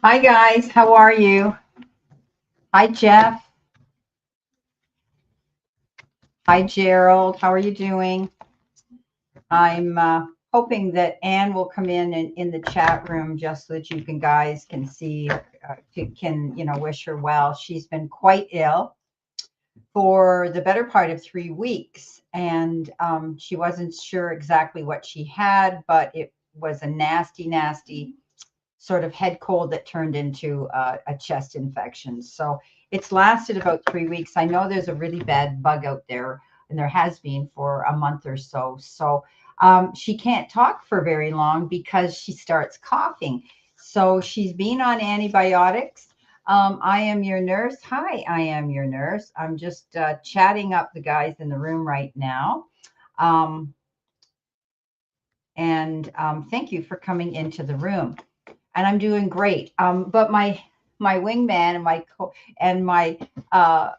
Hi guys, how are you? Hi Jeff. Hi Gerald. How are you doing? I'm hoping that Anne will come in the chat room just so that you can guys can see, can wish her well. She's been quite ill for the better part of 3 weeks, and she wasn't sure exactly what she had, but it was a nasty, nasty sort of head cold that turned into a chest infection. So it's lasted about 3 weeks. I know there's a really bad bug out there, and there has been for a month or so. So she can't talk for very long because she starts coughing. So she's been on antibiotics. I am your nurse. Hi, I am your nurse. I'm just chatting up the guys in the room right now. Um, and thank you for coming into the room, and I'm doing great. But my wingman and uh,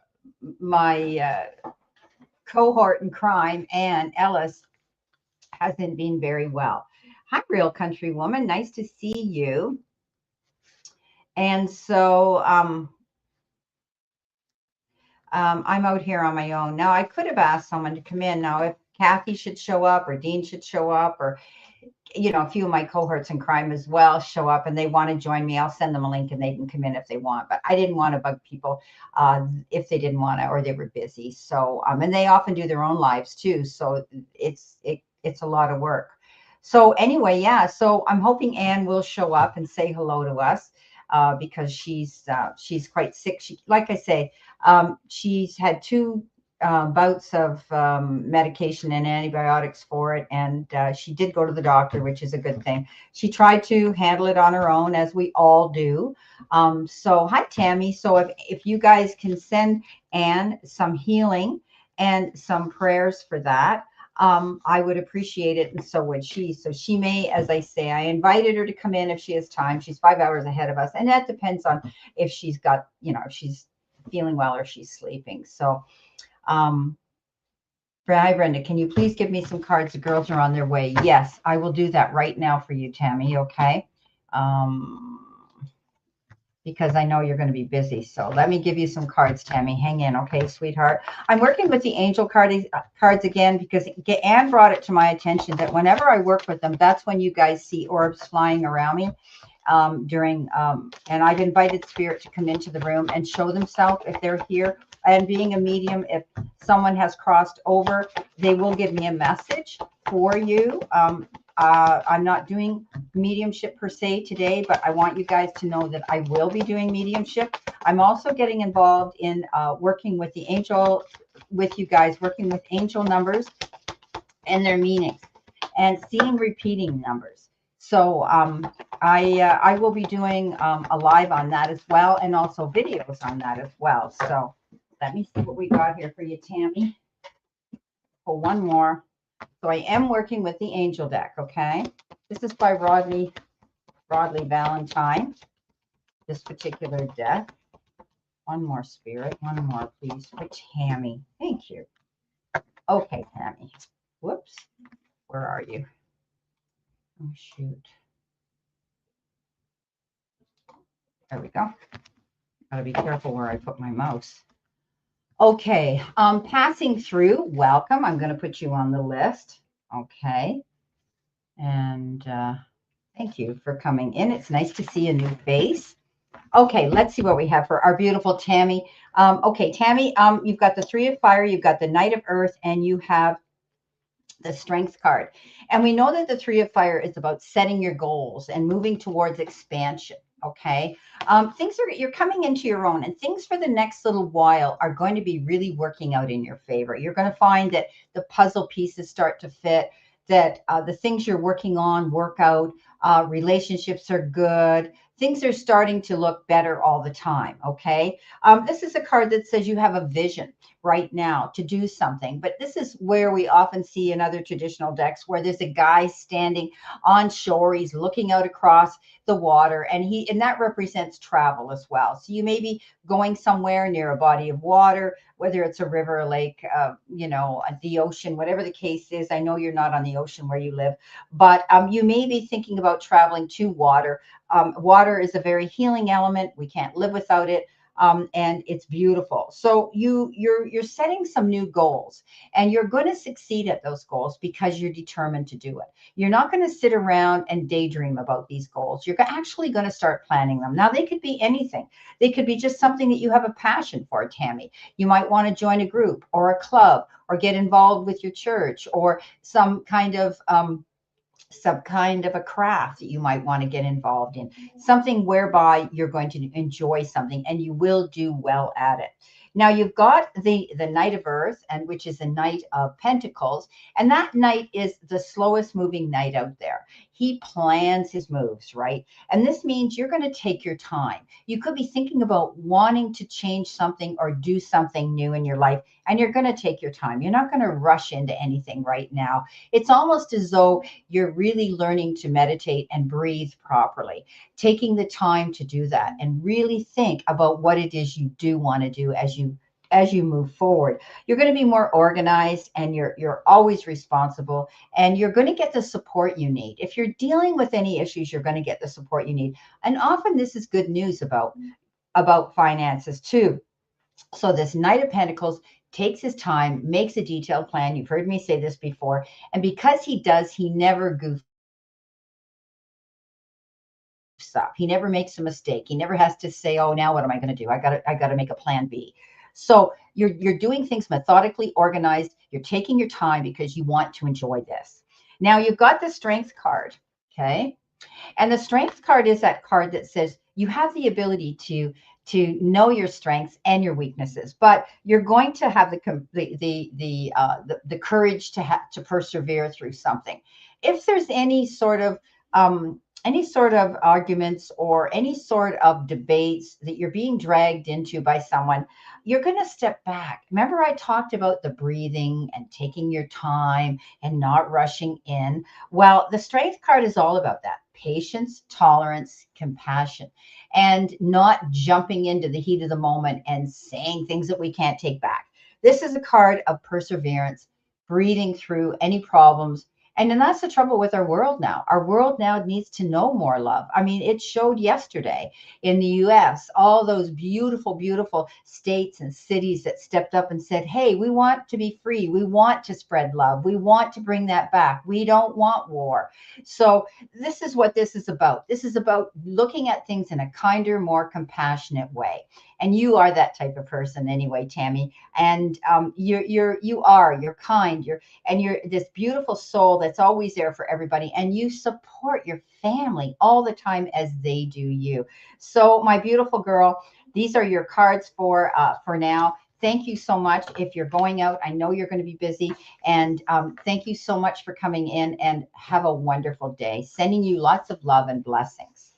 my cohort in crime, Ann Ellis, hasn't been very well. Hi, real country woman. Nice to see you. And so I'm out here on my own now. I could have asked someone to come in now if Kathy should show up or Dean should show up, or a few of my cohorts in crime as well show up and they want to join me. I'll send them a link and they can come in if they want. But I didn't want to bug people if they didn't want to or they were busy. So, and they often do their own lives too. So it's a lot of work. So anyway, yeah. So I'm hoping Anne will show up and say hello to us because she's quite sick. She, like I say, she's had two bouts of medication and antibiotics for it. And she did go to the doctor, which is a good thing. She tried to handle it on her own, as we all do. So hi, Tammy. So if you guys can send Anne some healing and some prayers for that, I would appreciate it. And so would she. So she may, as I say, I invited her to come in if she has time. She's 5 hours ahead of us. And that depends on if she's got, if she's feeling well or she's sleeping. So um, hi, Brenda. Can you please give me some cards? The girls are on their way. Yes, I will do that right now for you, Tammy. Okay. Um, because I know you're going to be busy. So let me give you some cards, Tammy. Hang in, okay, sweetheart. I'm working with the angel cards again because Anne brought it to my attention that whenever I work with them, that's when you guys see orbs flying around me. And I've invited spirit to come into the room and show themselves if they're here. And being a medium, if someone has crossed over, they will give me a message for you. I'm not doing mediumship per se today, but I want you guys to know that I will be doing mediumship. I'm also getting involved in working with the angel, with you guys, working with angel numbers and their meanings and seeing repeating numbers. So I will be doing a live on that as well, and also videos on that as well. So let me see what we got here for you, Tammy. Pull one more. So I am working with the angel deck, okay? This is by Rodley Valentine, this particular deck. One more, spirit. One more, please, for Tammy. Thank you. Okay, Tammy. Whoops. Where are you? Oh, shoot. There we go. Gotta be careful where I put my mouse. Okay, passing through, welcome. I'm going to put you on the list. Okay. And thank you for coming in. It's nice to see a new face. Okay, let's see what we have for our beautiful Tammy. Okay, Tammy, you've got the Three of Fire, you've got the Knight of Earth, and you have the Strength card. And we know that the Three of Fire is about setting your goals and moving towards expansion. Okay, you're coming into your own, and things for the next little while are going to be really working out in your favor. You're going to find that the puzzle pieces start to fit, that the things you're working on work out, relationships are good, things are starting to look better all the time. Okay, this is a card that says you have a vision. right now to do something. But this is where we often see in other traditional decks where there's a guy standing on shore. He's looking out across the water, and that represents travel as well. So you may be going somewhere near a body of water, whether it's a river, a lake, the ocean, whatever the case is. I know you're not on the ocean where you live, but you may be thinking about traveling to water. Water is a very healing element. We can't live without it. And it's beautiful. So you're setting some new goals, and you're going to succeed at those goals because you're determined to do it. You're not going to sit around and daydream about these goals. You're actually going to start planning them. Now, they could be anything. They could be just something that you have a passion for, Tammy. You might want to join a group or a club or get involved with your church, or some kind of a craft that you might want to get involved in, something whereby you're going to enjoy something and you will do well at it. Now you've got the Knight of Earth, and which is the Knight of Pentacles, and that knight is the slowest moving knight out there. He plans his moves, right? And this means you're going to take your time. You could be thinking about wanting to change something or do something new in your life, and you're going to take your time. You're not going to rush into anything right now. It's almost as though you're really learning to meditate and breathe properly, taking the time to do that and really think about what it is you do want to do as you move forward. You're going to be more organized, and you're always responsible, and you're going to get the support you need. If you're dealing with any issues, you're going to get the support you need. And often this is good news about finances too. So this Knight of Pentacles takes his time, makes a detailed plan. You've heard me say this before. And because he does, he never goofs up. He never makes a mistake. He never has to say, oh, now what am I going to do? I got to make a plan B. So you're doing things methodically, organized. You're taking your time because you want to enjoy this. Now you've got the Strength card. Okay. And the Strength card is that card that says you have the ability to know your strengths and your weaknesses, but you're going to have the courage to persevere through something. If there's any sort of arguments or any sort of debates that you're being dragged into by someone, you're going to step back. Remember, I talked about the breathing and taking your time and not rushing in. Well, the Strength card is all about that: patience, tolerance, compassion, and not jumping into the heat of the moment and saying things that we can't take back. This is a card of perseverance, breathing through any problems. And then that's the trouble with our world now. Our world now needs to know more love. I mean, it showed yesterday in the US, all those beautiful, beautiful states and cities that stepped up and said, hey, we want to be free. We want to spread love. We want to bring that back. We don't want war. So this is what this is about. This is about looking at things in a kinder, more compassionate way. And you are that type of person anyway, Tammy. And you're kind, you're this beautiful soul that's always there for everybody, and you support your family all the time as they do you. So my beautiful girl, these are your cards for now. Thank you so much. If you're going out, I know you're going to be busy, and thank you so much for coming in, and have a wonderful day. Sending you lots of love and blessings.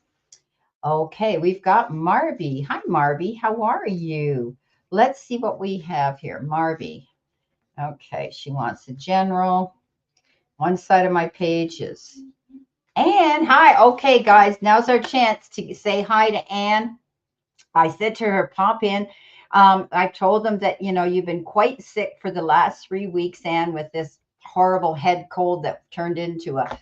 Okay, we've got Marby. Hi, Marby. How are you? Let's see what we have here. Marby. Okay, she wants a general. One side of my page is Anne. Hi. Okay, guys, now's our chance to say hi to Anne. I said to her, pop in. I told them that, you've been quite sick for the last 3 weeks, Anne, with this horrible head cold that turned into a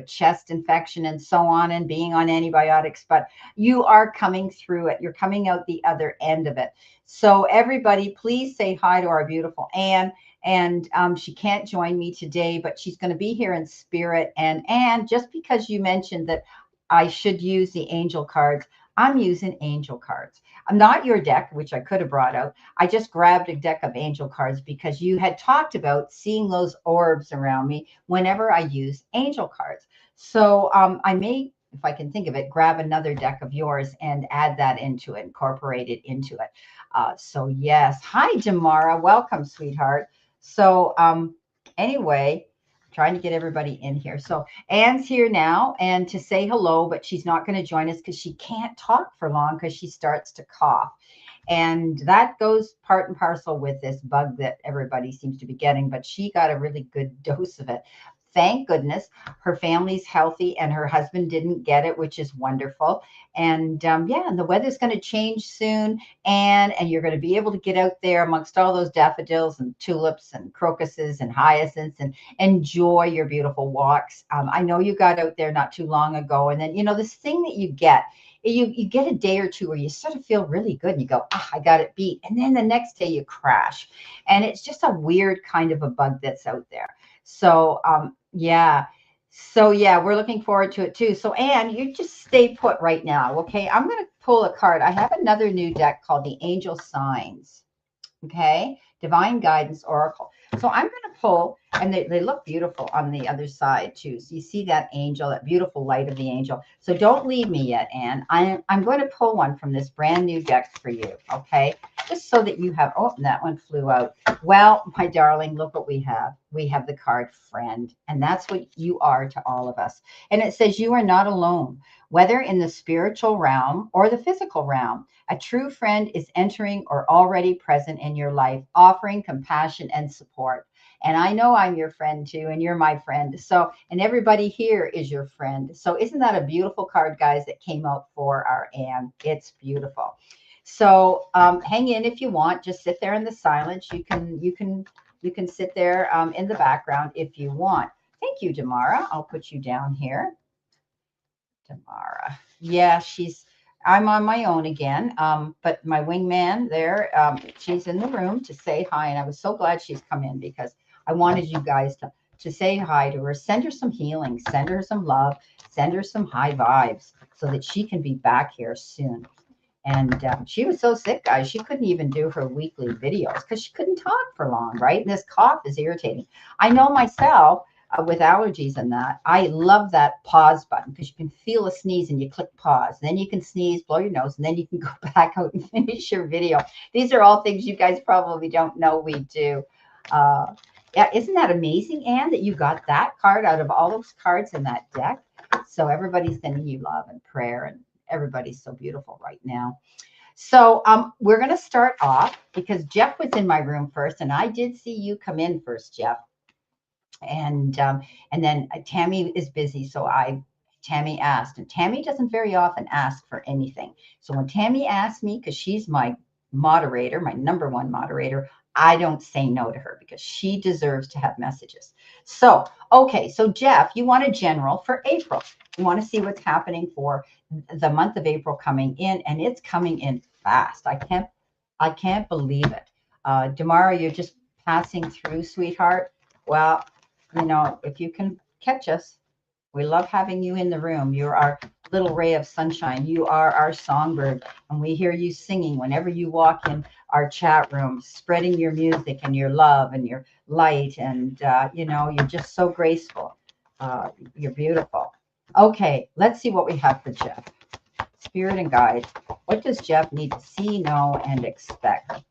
chest infection and so on, and being on antibiotics, but you are coming through it. You're coming out the other end of it. So everybody, please say hi to our beautiful Anne. And she can't join me today, but she's going to be here in spirit. And Anne, just because you mentioned that I should use the angel cards, I'm using angel cards. I'm not your deck, which I could have brought out. I just grabbed a deck of angel cards because you had talked about seeing those orbs around me whenever I use angel cards. So I may, if I can think of it, grab another deck of yours and add that into it, incorporate it into it. So yes. Hi, Jamara. Welcome, sweetheart. So anyway, trying to get everybody in here. So Anne's here now, and to say hello, but she's not going to join us because she can't talk for long because she starts to cough. And that goes part and parcel with this bug that everybody seems to be getting, but she got a really good dose of it. Thank goodness her family's healthy and her husband didn't get it, which is wonderful. And yeah, and the weather's going to change soon, and you're going to be able to get out there amongst all those daffodils and tulips and crocuses and hyacinths and enjoy your beautiful walks. I know you got out there not too long ago, and then this thing that you get a day or two where you sort of feel really good and you go, I got it beat, and then the next day you crash, and it's just a weird kind of a bug that's out there. So yeah. So yeah, we're looking forward to it too. So Anne, you just stay put right now, okay? I'm going to pull a card. I have another new deck called the Angel Signs. Okay, Divine Guidance Oracle. So I'm going to pull, and they look beautiful on the other side too. So you see that angel, that beautiful light of the angel. So don't leave me yet, Anne. I'm going to pull one from this brand new deck for you, okay? Just so that you have, oh, that one flew out. Well, my darling, look what we have. We have the card Friend, and that's what you are to all of us. And it says you are not alone, whether in the spiritual realm or the physical realm. A true friend is entering or already present in your life, offering compassion and support. And I know I'm your friend too, and you're my friend. So, and everybody here is your friend. So, isn't that a beautiful card, guys, that came out for our Anne? It's beautiful. So, hang in if you want. Just sit there in the silence. You can sit there in the background if you want. Thank you, Damara. I'll put you down here. Tamara. Yeah, I'm on my own again. But my wingman there, she's in the room to say hi. And I was so glad she's come in because I wanted you guys to say hi to her, send her some healing, send her some love, send her some high vibes so that she can be back here soon. And she was so sick, guys, she couldn't even do her weekly videos because she couldn't talk for long, right? And this cough is irritating. I know myself with allergies and that, I love that pause button because you can feel a sneeze and you click pause. Then you can sneeze, blow your nose, and then you can go back out and finish your video. These are all things you guys probably don't know we do. Yeah, isn't that amazing, Anne, that you got that card out of all those cards in that deck? So everybody's sending you love and prayer, and everybody's so beautiful right now. So we're going to start off because Jeff was in my room first, and I did see you come in first, Jeff. And then Tammy is busy, so Tammy asked, and Tammy doesn't very often ask for anything. So when Tammy asked me, because she's my moderator, my number one moderator, I don't say no to her because she deserves to have messages. So, okay, so Jeff, you want a general for April. You want to see what's happening for the month of April coming in, and it's coming in fast. I can't believe it. Damara, you're just passing through, sweetheart. Well, if you can catch us, we love having you in the room. You're our little ray of sunshine. You are our songbird, and we hear you singing whenever you walk in our chat room, spreading your music and your love and your light. And, you're just so graceful. You're beautiful. Okay, let's see what we have for Jeff. Spirit and guide. What does Jeff need to see, know, and expect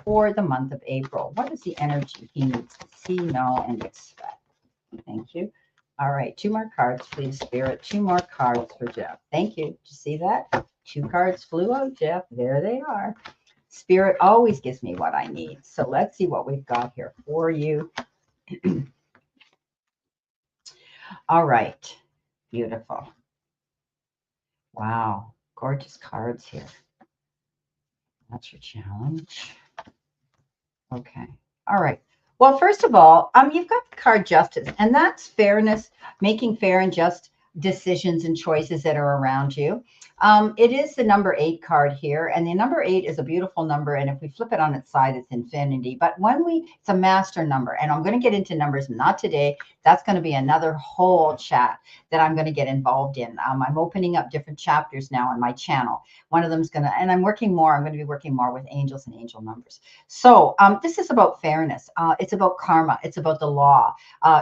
for the month of April? What is the energy he needs to see, know, and expect? Thank you. All right, 2 more cards, please, Spirit. 2 more cards for Jeff. Thank you. Did you see that? 2 cards flew out, Jeff. There they are. Spirit always gives me what I need. So let's see what we've got here for you. All right. Beautiful. Wow. Gorgeous cards here. That's your challenge. Okay. All right. Well, first of all, you've got the card Justice, and that's fairness, making fair and just decisions and choices that are around you. It is the number 8 card here, and the number 8 is a beautiful number, and if we flip it on its side, it's infinity. But it's a master number, and I'm going to get into numbers, not today. That's going to be another whole chat that I'm going to get involved in. I'm opening up different chapters now on my channel. One of them is going to, and I'm going to be working more with angels and angel numbers. So this is about fairness. It's about karma. It's about the law.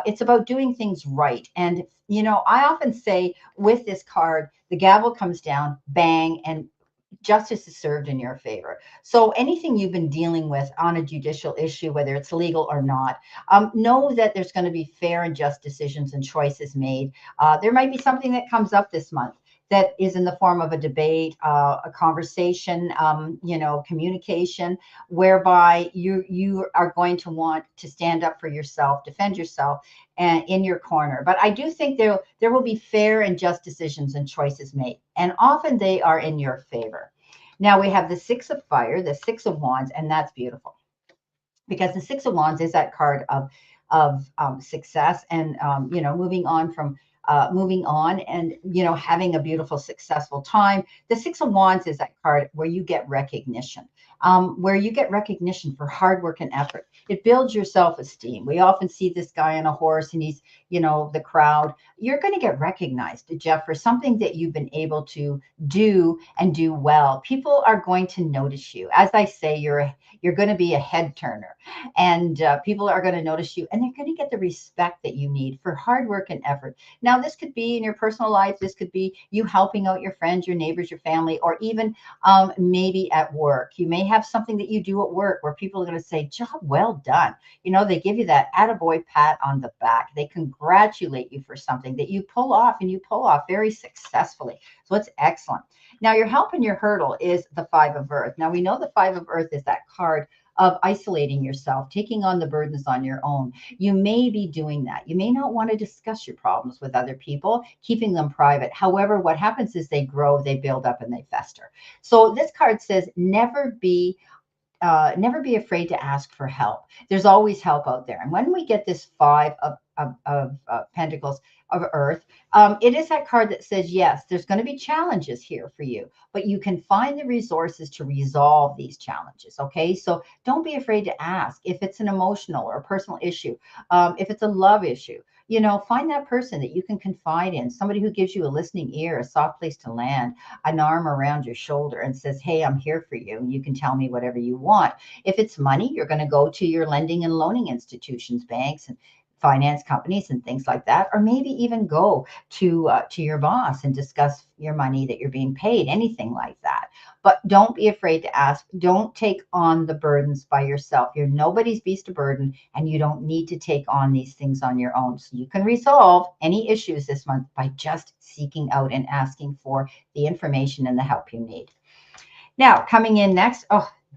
It's about doing things right. And, I often say with this card, the gavel comes down, bang, and justice is served in your favor. So anything you've been dealing with on a judicial issue, whether it's legal or not, know that there's going to be fair and just decisions and choices made. There might be something that comes up this month that is in the form of a debate, a conversation, communication, whereby you are going to want to stand up for yourself, defend yourself, and in your corner. But I do think there will be fair and just decisions and choices made, and often they are in your favor. Now we have the Six of Fire, the Six of Wands, and that's beautiful because the Six of Wands is that card of success and moving on and having a beautiful successful time. The Six of Wands is that card where you get recognition, for hard work and effort. It builds your self-esteem. We often see this guy on a horse and he's the crowd. You're going to get recognized, Jeff, for something that you've been able to do and do well. People are going to notice you. As I say, you're going to be a head turner, and people are going to notice you, and they're going to get the respect that you need for hard work and effort. Now, this could be in your personal life. This could be you helping out your friends, your neighbors, your family, or even maybe at work. You may have something that you do at work where people are going to say, job well done. They give you that attaboy pat on the back. They congratulate you for something that you pull off, and you pull off very successfully. So it's excellent. Now, your help and your hurdle is the Five of Earth. Now, we know the Five of Earth is that card of isolating yourself, taking on the burdens on your own. You may be doing that. You may not want to discuss your problems with other people, keeping them private. However, what happens is they grow, they build up, and they fester. So this card says never be afraid to ask for help. There's always help out there. And when we get this Five of Pentacles of Earth, it is that card that says, yes, there's going to be challenges here for you, but you can find the resources to resolve these challenges. Okay, so don't be afraid to ask if it's an emotional or a personal issue, if it's a love issue. Find that person that you can confide in, somebody who gives you a listening ear, a soft place to land, an arm around your shoulder and says, hey, I'm here for you. And you can tell me whatever you want. If it's money, you're going to go to your lending and loaning institutions, banks and finance companies and things like that, or maybe even go to your boss and discuss your money that you're being paid, anything like that. But don't be afraid to ask. Don't take on the burdens by yourself. You're nobody's beast of burden, and you don't need to take on these things on your own. So you can resolve any issues this month by just seeking out and asking for the information and the help you need. Now, coming in next,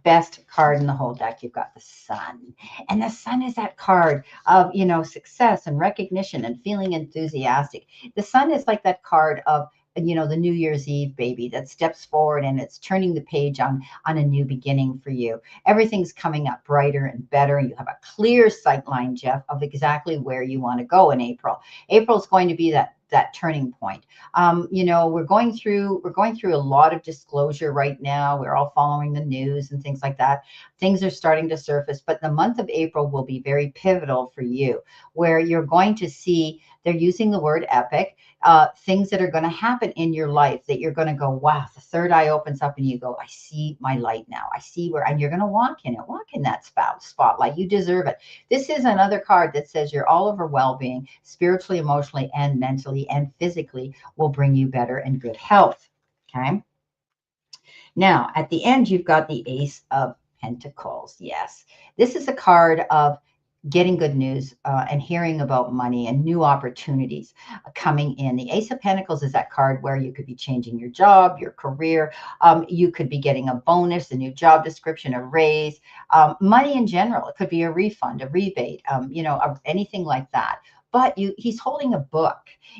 best card in the whole deck, you've got the Sun. And the Sun is that card of, success and recognition and feeling enthusiastic. The Sun is like that card of, the New Year's Eve baby that steps forward and it's turning the page on a new beginning for you. Everything's coming up brighter and better. You have a clear sight line, Jeff, of exactly where you want to go in April. April is going to be that turning point. We're going through a lot of disclosure right now. We're all following the news and things like that. Things are starting to surface, but the month of April will be very pivotal for you, where you're going to see, they're using the word epic, things that are going to happen in your life that you're going to go, wow, the third eye opens up and you go, I see my light now. I see where, and you're going to walk in that spotlight. You deserve it. This is another card that says your all over well-being, spiritually, emotionally, and mentally and physically will bring you better and good health. Okay. Now, at the end, you've got the Ace of Pentacles. Yes, this is a card of getting good news and hearing about money and new opportunities coming in. The Ace of Pentacles is that card where you could be changing your job, your career. You could be getting a bonus, a new job description, a raise, money in general. It could be a refund, a rebate, anything like that. But he's holding a book.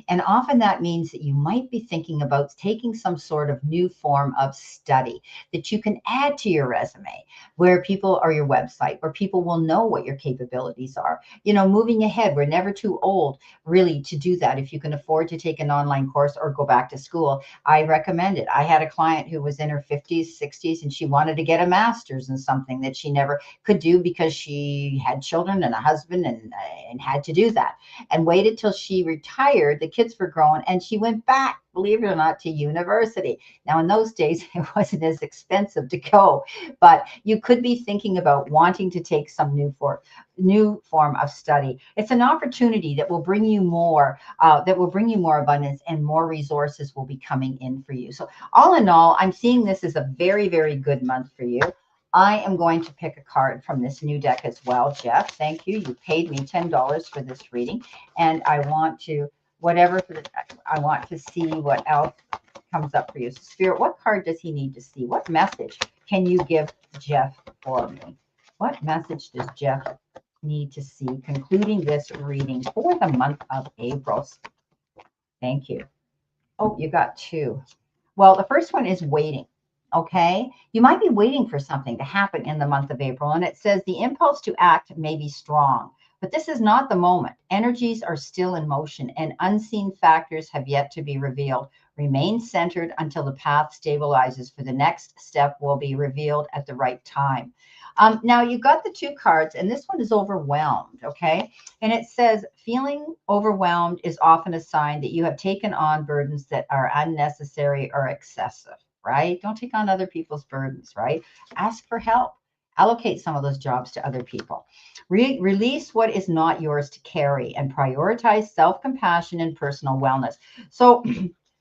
And often that means that you might be thinking about taking some sort of new form of study that you can add to your resume, where people are your website, where people will know what your capabilities are. Moving ahead, we're never too old really to do that. If you can afford to take an online course or go back to school, I recommend it. I had a client who was in her 50s, 60s, and she wanted to get a master's in something that she never could do because she had children and a husband and had to do that. And waited till she retired. The kids were grown, and she went back, believe it or not, to university. Now, in those days, it wasn't as expensive to go, but you could be thinking about wanting to take some new form of study. It's an opportunity that will bring you more, abundance, and more resources will be coming in for you. So all in all, I'm seeing this as a very, very good month for you. I am going to pick a card from this new deck as well, Jeff. Thank you. You paid me $10 for this reading, and I want to, I want to see what else comes up for you. So Spirit, what card does he need to see? What message can you give Jeff for me? What message does Jeff need to see concluding this reading for the month of April? Thank you. Oh, you got two. Well, the first one is waiting. Okay. You might be waiting for something to happen in the month of April. And it says the impulse to act may be strong, but this is not the moment. Energies are still in motion and unseen factors have yet to be revealed. Remain centered until the path stabilizes, for the next step will be revealed at the right time. Now you got the two cards, and this one is overwhelmed. Okay. And it says feeling overwhelmed is often a sign that you have taken on burdens that are unnecessary or excessive, right? Don't take on other people's burdens, right? Ask for help. Allocate some of those jobs to other people. Release what is not yours to carry and prioritize self-compassion and personal wellness. So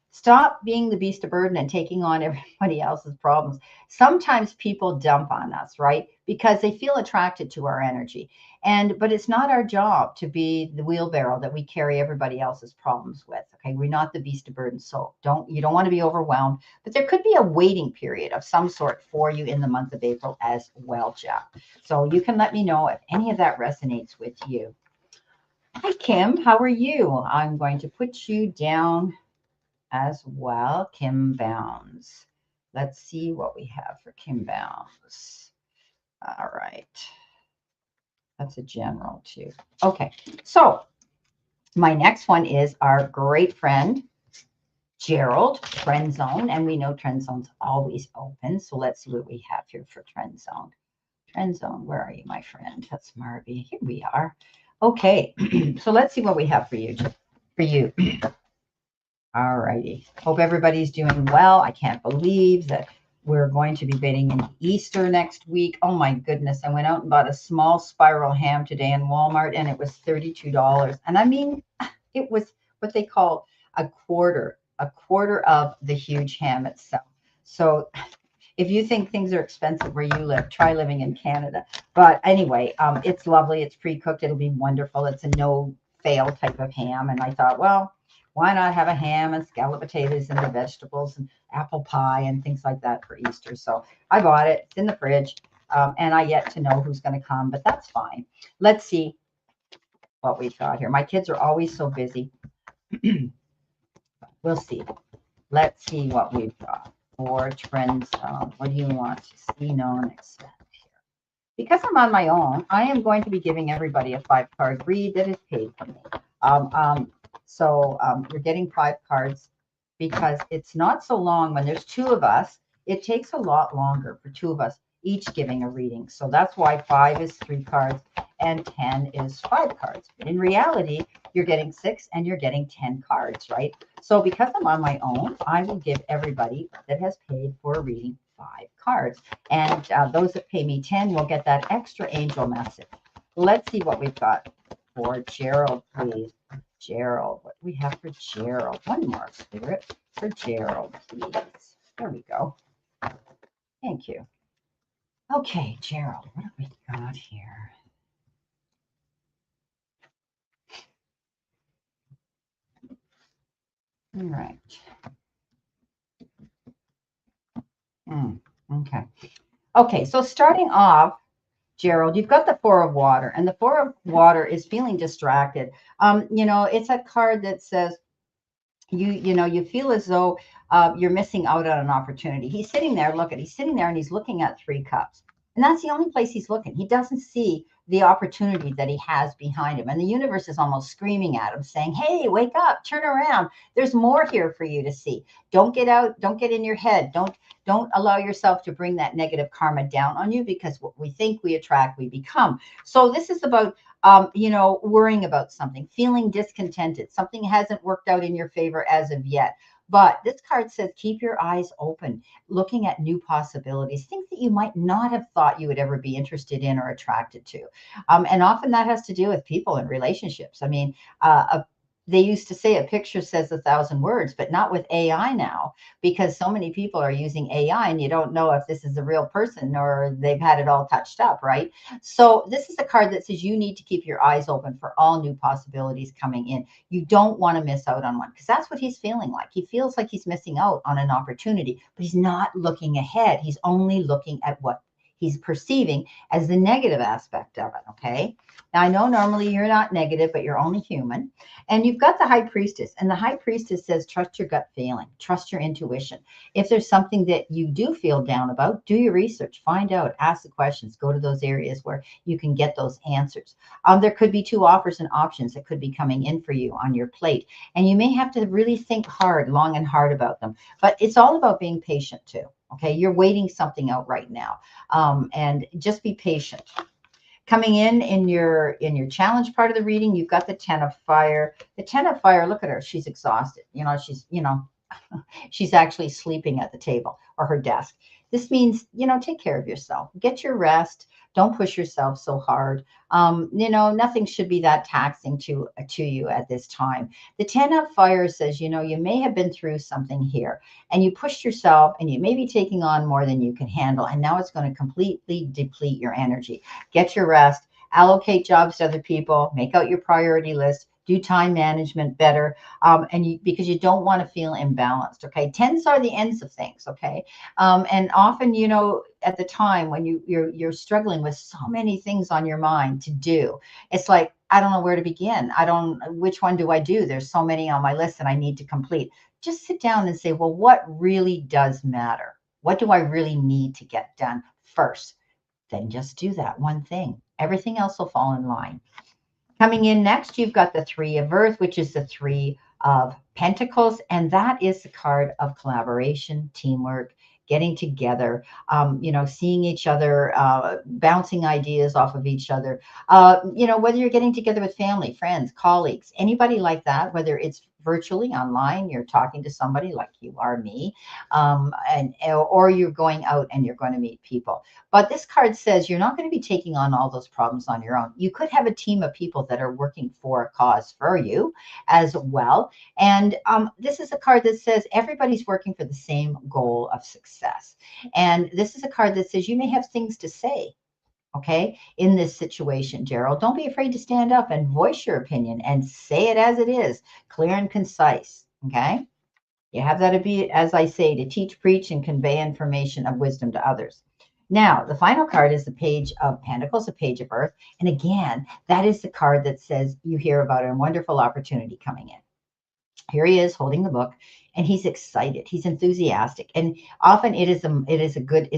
stop being the beast of burden and taking on everybody else's problems. Sometimes people dump on us, right? Because they feel attracted to our energy. But it's not our job to be the wheelbarrow that we carry everybody else's problems with. Okay. We're not the beast of burden. So you don't want to be overwhelmed, but there could be a waiting period of some sort for you in the month of April as well, Jeff. So you can let me know if any of that resonates with you. Hi, Kim. How are you? I'm going to put you down as well. Kim Bounds. Let's see what we have for Kim Bounds. All right. That's a general too. Okay. So my next one is our great friend, Gerald, Trend Zone. And we know Trend Zone's always open. So let's see what we have here for Trend Zone. Trend Zone, where are you, my friend? That's Marby. Here we are. Okay. So let's see what we have for you. All righty. Hope everybody's doing well. I can't believe that we're going to be bidding into Easter next week. Oh my goodness. I went out and bought a small spiral ham today in Walmart and it was $32. And I mean, it was what they call a quarter of the huge ham itself. So if you think things are expensive where you live, try living in Canada. But anyway, it's lovely. It's pre-cooked. It'll be wonderful. It's a no fail type of ham. And I thought, well, why not have a ham and scalloped potatoes and the vegetables and apple pie and things like that for Easter? So I bought it. It's in the fridge. And I yet to know who's going to come, but that's fine. Let's see what we've got here. My kids are always so busy. We'll see. Let's see what we've got for Trend Zone. What do you want to see, know, and expect here? Because I'm on my own, I am going to be giving everybody a 5-card read that is paid for me. So you're getting 5 cards because it's not so long. When there's 2 of us, it takes a lot longer for 2 of us each giving a reading. So that's why 5 is 3 cards and 10 is 5 cards. But in reality, you're getting 6 and you're getting 10 cards, right? So because I'm on my own, I will give everybody that has paid for a reading 5 cards. And those that pay me 10 will get that extra angel message. Let's see what we've got for Gerald, please. Gerald, what do we have for Gerald? One more, Spirit, for Gerald, please. There we go. Thank you. Okay, Gerald, what have we got here? All right. Okay. Okay, so starting off, Gerald, you've got the 4 of water, and the 4 of water is feeling distracted. It's a card that says you feel as though you're missing out on an opportunity. He's sitting there, he's sitting there and he's looking at 3 cups. And that's the only place he's looking. He doesn't see the opportunity that he has behind him. And the universe is almost screaming at him, saying, hey, wake up, turn around. There's more here for you to see. Don't get out. Don't get in your head. Don't allow yourself to bring that negative karma down on you, because what we think we attract, we become. So this is about, worrying about something, feeling discontented. Something hasn't worked out in your favor as of yet. But this card says, keep your eyes open, looking at new possibilities, things that you might not have thought you would ever be interested in or attracted to. And often that has to do with people and relationships. I mean, they used to say a picture says 1,000 words, but not with AI now, because so many people are using AI and you don't know if this is a real person or they've had it all touched up, right? So this is a card that says you need to keep your eyes open for all new possibilities coming in. You don't want to miss out on one, because that's what he's feeling like. He feels like he's missing out on an opportunity, but he's not looking ahead. He's only looking at what he's perceiving as the negative aspect of it. Okay. Now, I know normally you're not negative, but you're only human. And you've got the high priestess, and the high priestess says, trust your gut feeling, trust your intuition. If there's something that you do feel down about, do your research, find out, ask the questions, go to those areas where you can get those answers. There could be two offers and options that could be coming in for you on your plate, and you may have to really think hard, long and hard about them. But it's all about being patient too. Okay, you're waiting something out right now, and just be patient. Coming in your challenge part of the reading, you've got the 10 of fire. The 10 of fire, look at her, she's exhausted. She's actually sleeping at the table or her desk. This means, take care of yourself, get your rest. Don't push yourself so hard. Nothing should be that taxing to you at this time. The 10 of fire says, you may have been through something here and you pushed yourself and you may be taking on more than you can handle. And now it's going to completely deplete your energy. Get your rest, allocate jobs to other people, make out your priority list, do time management better, because you don't want to feel imbalanced. Okay, tens are the ends of things. Okay, and often, at the time when you're struggling with so many things on your mind to do, it's like, I don't know where to begin. Which one do I do? There's so many on my list that I need to complete. Just sit down and say, well, what really does matter? What do I really need to get done first? Then just do that one thing. Everything else will fall in line. Coming in next, you've got the Three of Earth, which is the Three of Pentacles, and that is the card of collaboration, teamwork, getting together, seeing each other, bouncing ideas off of each other. Whether you're getting together with family, friends, colleagues, anybody like that, whether it's virtually online, you're talking to somebody like you are me, or you're going out and you're going to meet people. But this card says you're not going to be taking on all those problems on your own. You could have a team of people that are working for a cause for you as well. And this is a card that says everybody's working for the same goal of success. And this is a card that says you may have things to say, okay, in this situation, Gerald. Don't be afraid to stand up and voice your opinion and say it as it is, clear and concise, okay? You have that to be, as I say, to teach, preach, and convey information of wisdom to others. Now, the final card is the Page of Pentacles, the Page of Earth. And again, that is the card that says you hear about a wonderful opportunity coming in. Here he is holding the book, and he's excited. He's enthusiastic, and often it's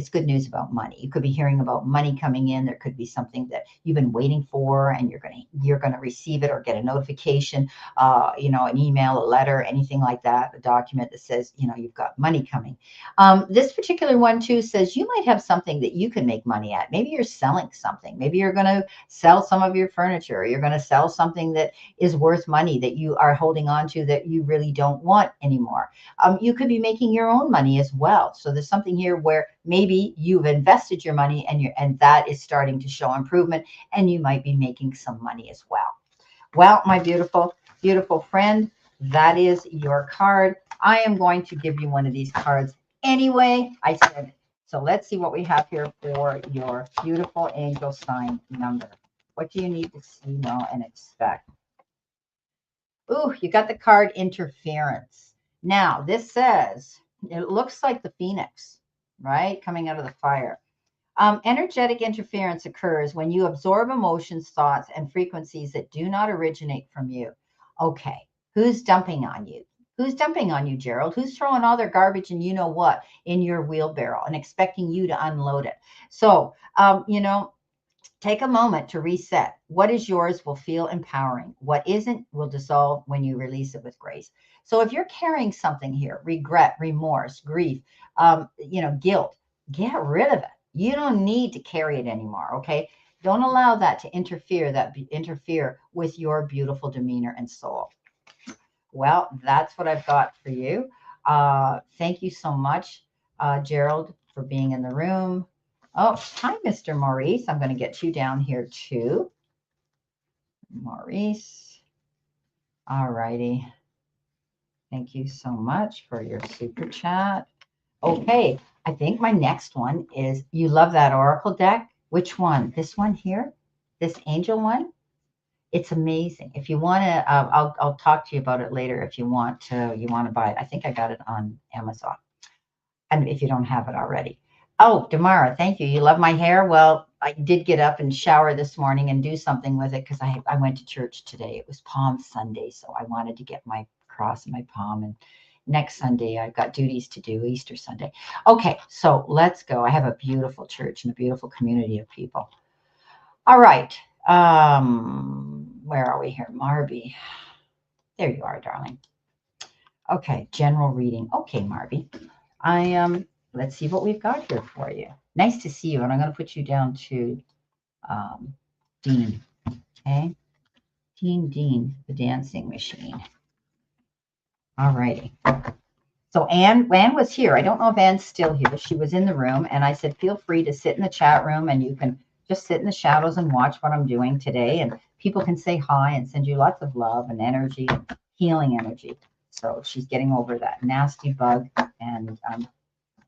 good news about money. You could be hearing about money coming in. There could be something that you've been waiting for, and you're gonna receive it or get a notification, an email, a letter, anything like that, a document that says you've got money coming. This particular one too says you might have something that you can make money at. Maybe you're selling something. Maybe you're going to sell some of your furniture. Or you're going to sell something that is worth money that you are holding on to that you really don't want anymore. You could be making your own money as well. So there's something here where maybe you've invested your money and that is starting to show improvement, and you might be making some money as well. Well, my beautiful, beautiful friend, that is your card. I am going to give you one of these cards anyway. I said, so let's see what we have here for your beautiful angel sign number. What do you need to see, know, and expect? Ooh, you got the card interference. Now, this says, it looks like the phoenix, right? Coming out of the fire. Energetic interference occurs when you absorb emotions, thoughts, and frequencies that do not originate from you. Okay, who's dumping on you? Who's dumping on you, Gerald? Who's throwing all their garbage and you know what in your wheelbarrow and expecting you to unload it? So, take a moment to reset. What is yours will feel empowering. What isn't will dissolve when you release it with grace. So if you're carrying something here, regret, remorse, grief, guilt, get rid of it. You don't need to carry it anymore, okay? Don't allow that to interfere with your beautiful demeanor and soul. Well, that's what I've got for you. Thank you so much, Gerald, for being in the room. Oh, hi, Mr. Maurice. I'm going to get you down here too. Maurice. All righty. Thank you so much for your super chat. Okay, I think my next one is, you love that Oracle deck. Which one? This one here? This angel one? It's amazing. If you want to, I'll talk to you about it later if you want to buy it. I think I got it on Amazon. And if you don't have it already. Oh, Damara, thank you. You love my hair? Well, I did get up and shower this morning and do something with it because I went to church today. It was Palm Sunday, so I wanted to get my cross in my palm. And next Sunday, I've got duties to do, Easter Sunday. Okay, so let's go. I have a beautiful church and a beautiful community of people. All right. Where are we here? Marby. There you are, darling. Okay, general reading. Okay, Marby. Let's see what we've got here for you. Nice to see you. And I'm going to put you down to Dean. Okay. Dean, the dancing machine. All righty. So Anne was here. I don't know if Anne's still here. She was in the room, and I said, feel free to sit in the chat room, and you can just sit in the shadows and watch what I'm doing today. And people can say hi and send you lots of love and energy, healing energy. So she's getting over that nasty bug, and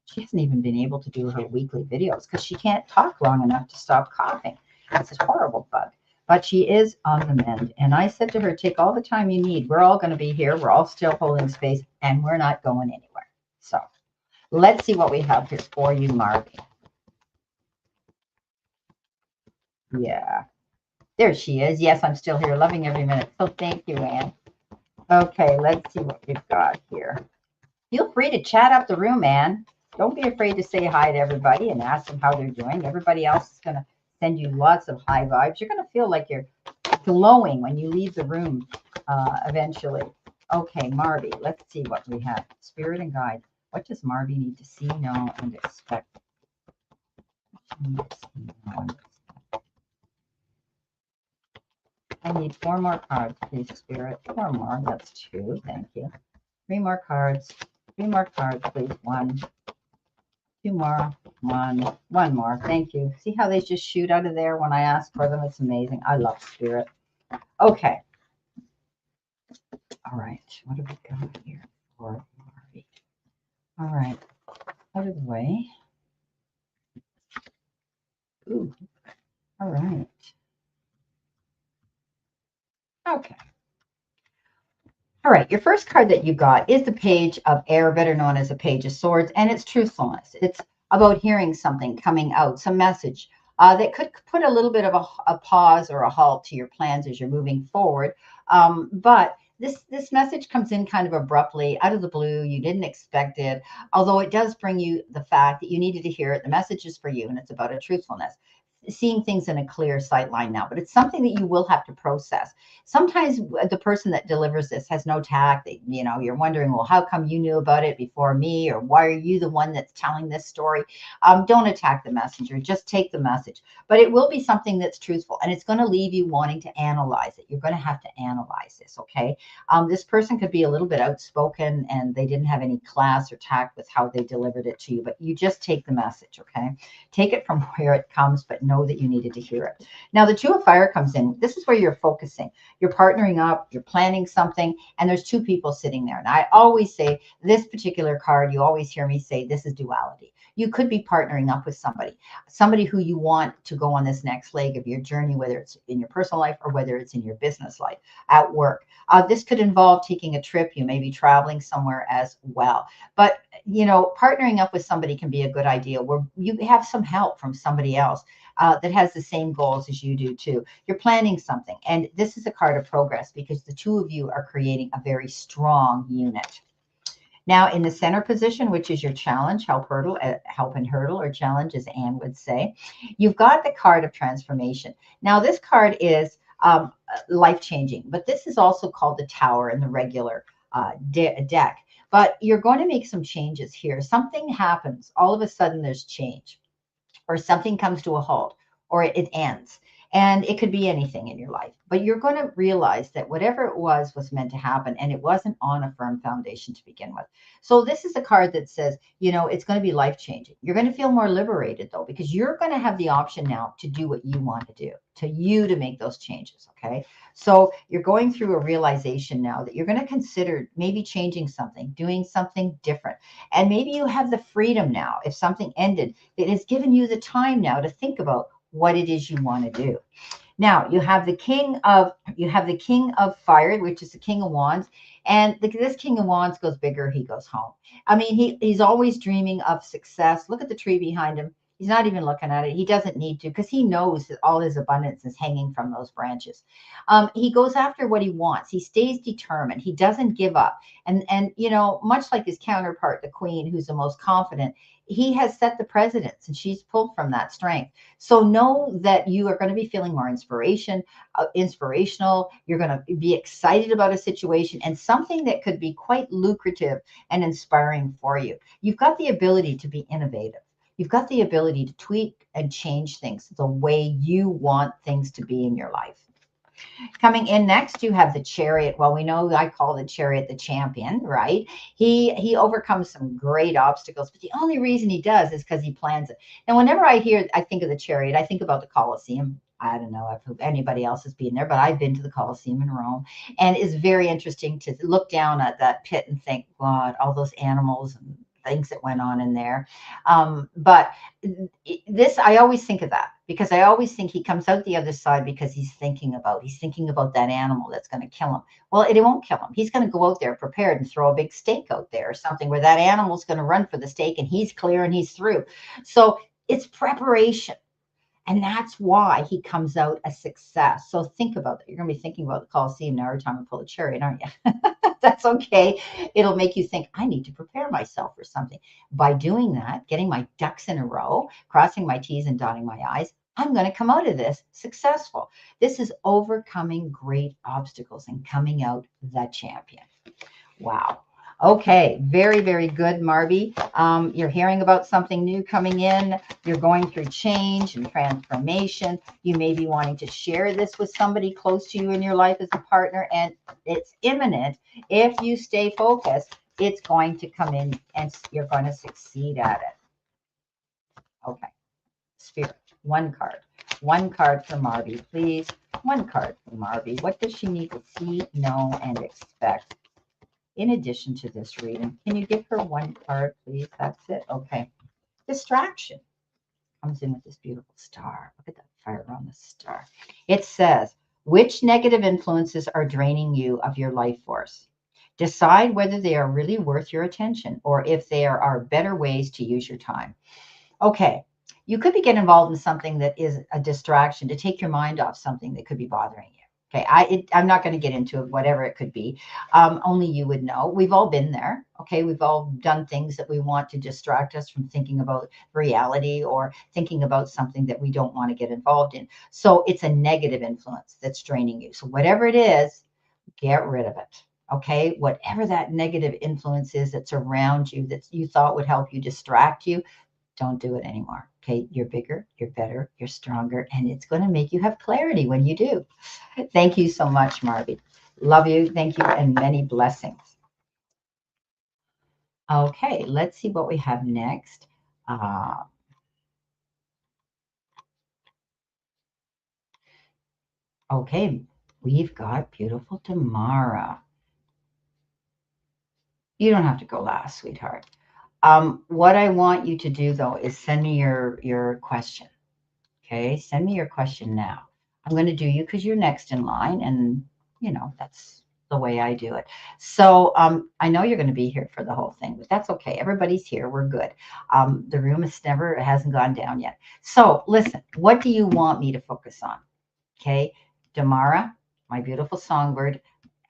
she hasn't even been able to do her weekly videos because she can't talk long enough to stop coughing. It's a horrible bug. But she is on the mend. And I said to her, take all the time you need. We're all going to be here. We're all still holding space, and we're not going anywhere. So let's see what we have here for you, Margie. Yeah. There she is. Yes, I'm still here, loving every minute. So thank you, Anne. Okay, let's see what we've got here. Feel free to chat up the room, Anne. Don't be afraid to say hi to everybody and ask them how they're doing. Everybody else is going to send you lots of high vibes. You're going to feel like you're glowing when you leave the room eventually. Okay, Marby, let's see what we have. Spirit and guide. What does Marby need to see, know, and expect? I need 4 more cards, please, Spirit. 4 more. That's 2. Thank you. 3 more cards. 3 more cards, please. 1. 2 more. 1 more. Thank you. See how they just shoot out of there when I ask for them? It's amazing. I love Spirit. Okay. All right. What have we got here for Marby? All right. Out of the way. Ooh. All right. Okay. All right. Your first card that you got is the Page of Air, better known as a Page of Swords, and it's truthfulness. It's about hearing something coming out, some message that could put a little bit of a pause or a halt to your plans as you're moving forward. But this message comes in kind of abruptly, out of the blue. You didn't expect it, although it does bring you the fact that you needed to hear it. The message is for you, and it's about a truthfulness. Seeing things in a clear sight line now, but it's something that you will have to process. Sometimes the person that delivers this has no tact. You're wondering, well, how come you knew about it before me? Or why are you the one that's telling this story? Don't attack the messenger. Just take the message. But it will be something that's truthful, and it's going to leave you wanting to analyze it. You're going to have to analyze this, okay? This person could be a little bit outspoken, and they didn't have any class or tact with how they delivered it to you, but you just take the message, okay? Take it from where it comes, but know that you needed to hear it. Now, the Two of Fire comes in. This is where you're focusing. You're partnering up, you're planning something, and there's 2 people sitting there. And I always say this particular card, you always hear me say, this is duality. You could be partnering up with somebody who you want to go on this next leg of your journey, whether it's in your personal life or whether it's in your business life, at work. This could involve taking a trip. You may be traveling somewhere as well. But, partnering up with somebody can be a good idea where you have some help from somebody else that has the same goals as you do too. You're planning something. And this is a card of progress because the 2 of you are creating a very strong unit. Now, in the center position, which is your challenge, help and hurdle, or challenge, as Anne would say, you've got the card of transformation. Now, this card is life-changing, but this is also called the Tower in the regular deck. But you're going to make some changes here. Something happens. All of a sudden, there's change, or something comes to a halt, or it ends. And it could be anything in your life, but you're going to realize that whatever it was meant to happen, and it wasn't on a firm foundation to begin with. So this is a card that says, it's going to be life changing. You're going to feel more liberated though, because you're going to have the option now to do what you want to do, to make those changes. Okay. So you're going through a realization now that you're going to consider maybe changing something, doing something different. And maybe you have the freedom now, if something ended, it has given you the time now to think about what it is you want to do. Now you have the king of fire, which is the king of wands, and this king of wands goes bigger, he goes home. I mean, he's always dreaming of success. Look at the tree behind him. He's not even looking at it. He doesn't need to, because he knows that all his abundance is hanging from those branches. He goes after what he wants. He stays determined. He doesn't give up. And much like his counterpart, the queen, who's the most confident, he has set the precedence, and she's pulled from that strength. So know that you are going to be feeling more inspirational. You're going to be excited about a situation and something that could be quite lucrative and inspiring for you. You've got the ability to be innovative. You've got the ability to tweak and change things the way you want things to be in your life. Coming in next, you have the Chariot. Well, we know I call the Chariot the champion, right? He overcomes some great obstacles, but the only reason he does is because he plans it. Now, whenever I think of the Chariot, I think about the Colosseum. I don't know if anybody else has been there, but I've been to the Colosseum in Rome, and it's very interesting to look down at that pit and think, God, all those animals and things that went on in there. But this, I always think of that, because I always think he comes out the other side because he's thinking about that animal that's going to kill him. Well, it won't kill him. He's going to go out there prepared and throw a big stake out there or something where that animal's going to run for the stake, and he's clear and he's through. So it's preparation. And that's why he comes out a success. So think about that. You're going to be thinking about the Colosseum now every time I pull a Chariot, aren't you? That's okay. It'll make you think, I need to prepare myself for something. By doing that, getting my ducks in a row, crossing my T's and dotting my I's, I'm going to come out of this successful. This is overcoming great obstacles and coming out the champion. Wow. Okay, very, very good, Marby. You're hearing about something new coming in. You're going through change and transformation. You may be wanting to share this with somebody close to you in your life as a partner, and it's imminent. If you stay focused, it's going to come in and you're going to succeed at it. Okay, Spirit, one card. One card for Marby, please. One card for Marby. What does she need to see, know, and expect in addition to this reading? Can you give her one card, please? That's it. Okay. Distraction comes in with this beautiful star. Look at that fire on the star. It says, which negative influences are draining you of your life force? Decide whether they are really worth your attention or if there are better ways to use your time. Okay. You could be getting involved in something that is a distraction to take your mind off something that could be bothering you. Okay, I'm not going to get into it, whatever it could be. Only you would know. We've all been there. Okay, we've all done things that we want to distract us from thinking about reality or thinking about something that we don't want to get involved in. So it's a negative influence that's draining you. So whatever it is, get rid of it. Okay, whatever that negative influence is that's around you that you thought would help you distract you, don't do it anymore. Okay, you're bigger, you're better, you're stronger, and it's going to make you have clarity when you do. Thank you so much, Marby. Love you. Thank you, and many blessings. Okay, let's see what we have next. Okay, we've got beautiful Tamara. You don't have to go last, sweetheart. What I want you to do, though, is send me your question. Okay, send me your question now. I'm going to do you because you're next in line, and that's the way I do it. So I know you're going to be here for the whole thing, but that's okay. Everybody's here. We're good. The room hasn't gone down yet. So listen, what do you want me to focus on? Okay, Damara, my beautiful songbird,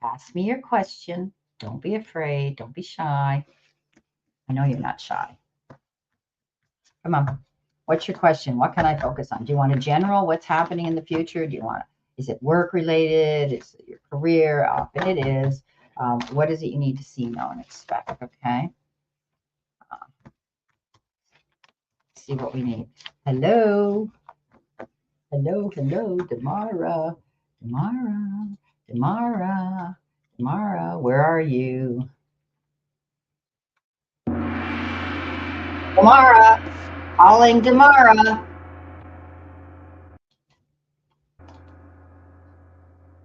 ask me your question. Don't be afraid. Don't be shy. I know you're not shy. Come on. What's your question? What can I focus on? Do you want a general? What's happening in the future? Is it work related? Is it your career? Often it is. What is it you need to see, know, and expect? Okay. See what we need. Hello. Hello, hello, Damara. Damara, Damara, Damara, where are you? Damara, calling Damara.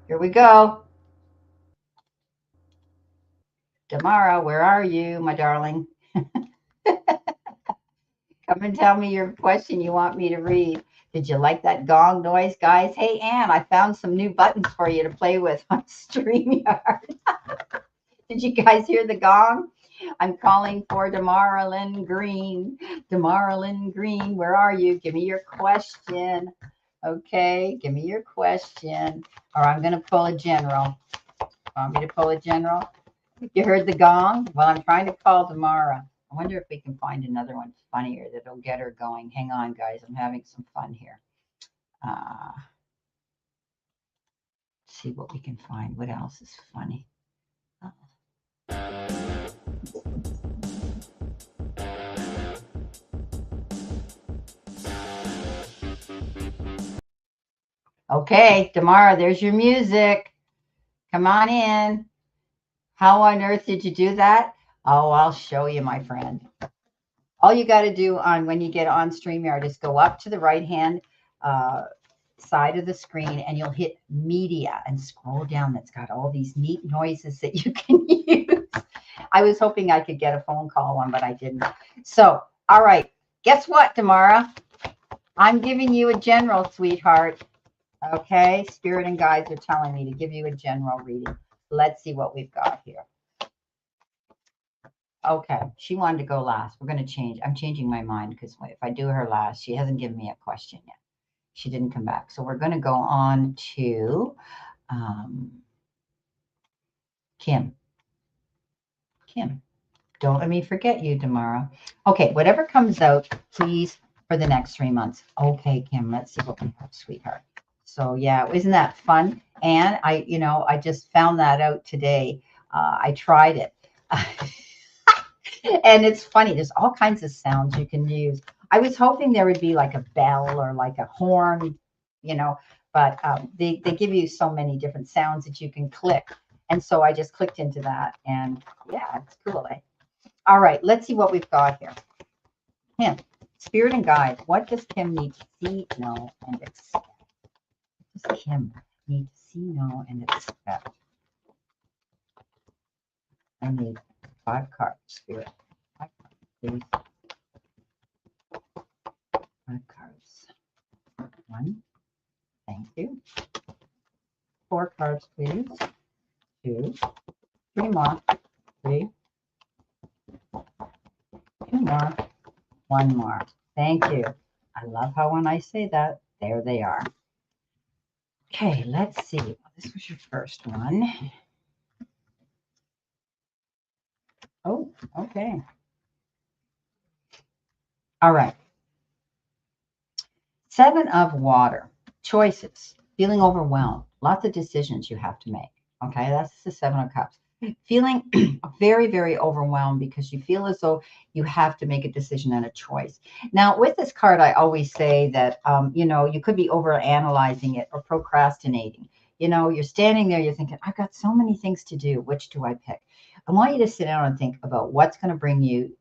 Here we go. Damara, where are you, my darling? Come and tell me your question you want me to read. Did you like that gong noise, guys? Hey, Ann, I found some new buttons for you to play with on StreamYard. Did you guys hear the gong? I'm calling for Damara Lynn Green. Damara Lynn Green, where are you? Give me your question. Okay, give me your question. Or I'm going to pull a general. Want me to pull a general? You heard the gong? Well, I'm trying to call Damara. I wonder if we can find another one funnier that'll get her going. Hang on, guys. I'm having some fun here. See what we can find. What else is funny? Okay, Damara, there's your music. Come on in. How on earth did you do that? Oh, I'll show you, my friend. All you got to do on when you get on StreamYard is go up to the right-hand side of the screen and you'll hit media and scroll down. That's got all these neat noises that you can use. I was hoping I could get a phone call one, but I didn't. So, all right. Guess what, Damara? I'm giving you a general, sweetheart. Okay, Spirit and guides are telling me to give you a general reading. Let's see what we've got here. Okay, she wanted to go last. We're going to change. I'm changing my mind because if I do her last, she hasn't given me a question yet. She didn't come back. So we're going to go on to Kim. Kim, don't let me forget you, Damara. Okay, whatever comes out, please, for the next 3 months. Okay, Kim, let's see what we have, sweetheart. So yeah, isn't that fun? And I just found that out today. I tried it. And it's funny. There's all kinds of sounds you can use. I was hoping there would be like a bell or like a horn, but they give you so many different sounds that you can click. And so I just clicked into that. And yeah, it's cool. Eh? All right, let's see what we've got here. Kim, Spirit and Guide. What does Kim need to see, know, and expect? What does Kim need to see, know, and expect? I need 5 cards, Spirit. 5 cards, please. 5 cards. 1. Thank you. 4 cards, please. 2. 3 more. 3. 2 more. 1 more. Thank you. I love how when I say that, there they are. Okay, let's see. Well, this was your first one. Oh, okay. All right. 7 of water. Choices. Feeling overwhelmed. Lots of decisions you have to make. Okay, that's the 7 of cups. Feeling very, very overwhelmed because you feel as though you have to make a decision and a choice. Now, with this card, I always say that, you could be over analyzing it or procrastinating. You're standing there, you're thinking, I've got so many things to do. Which do I pick? I want you to sit down and think about what's going to bring you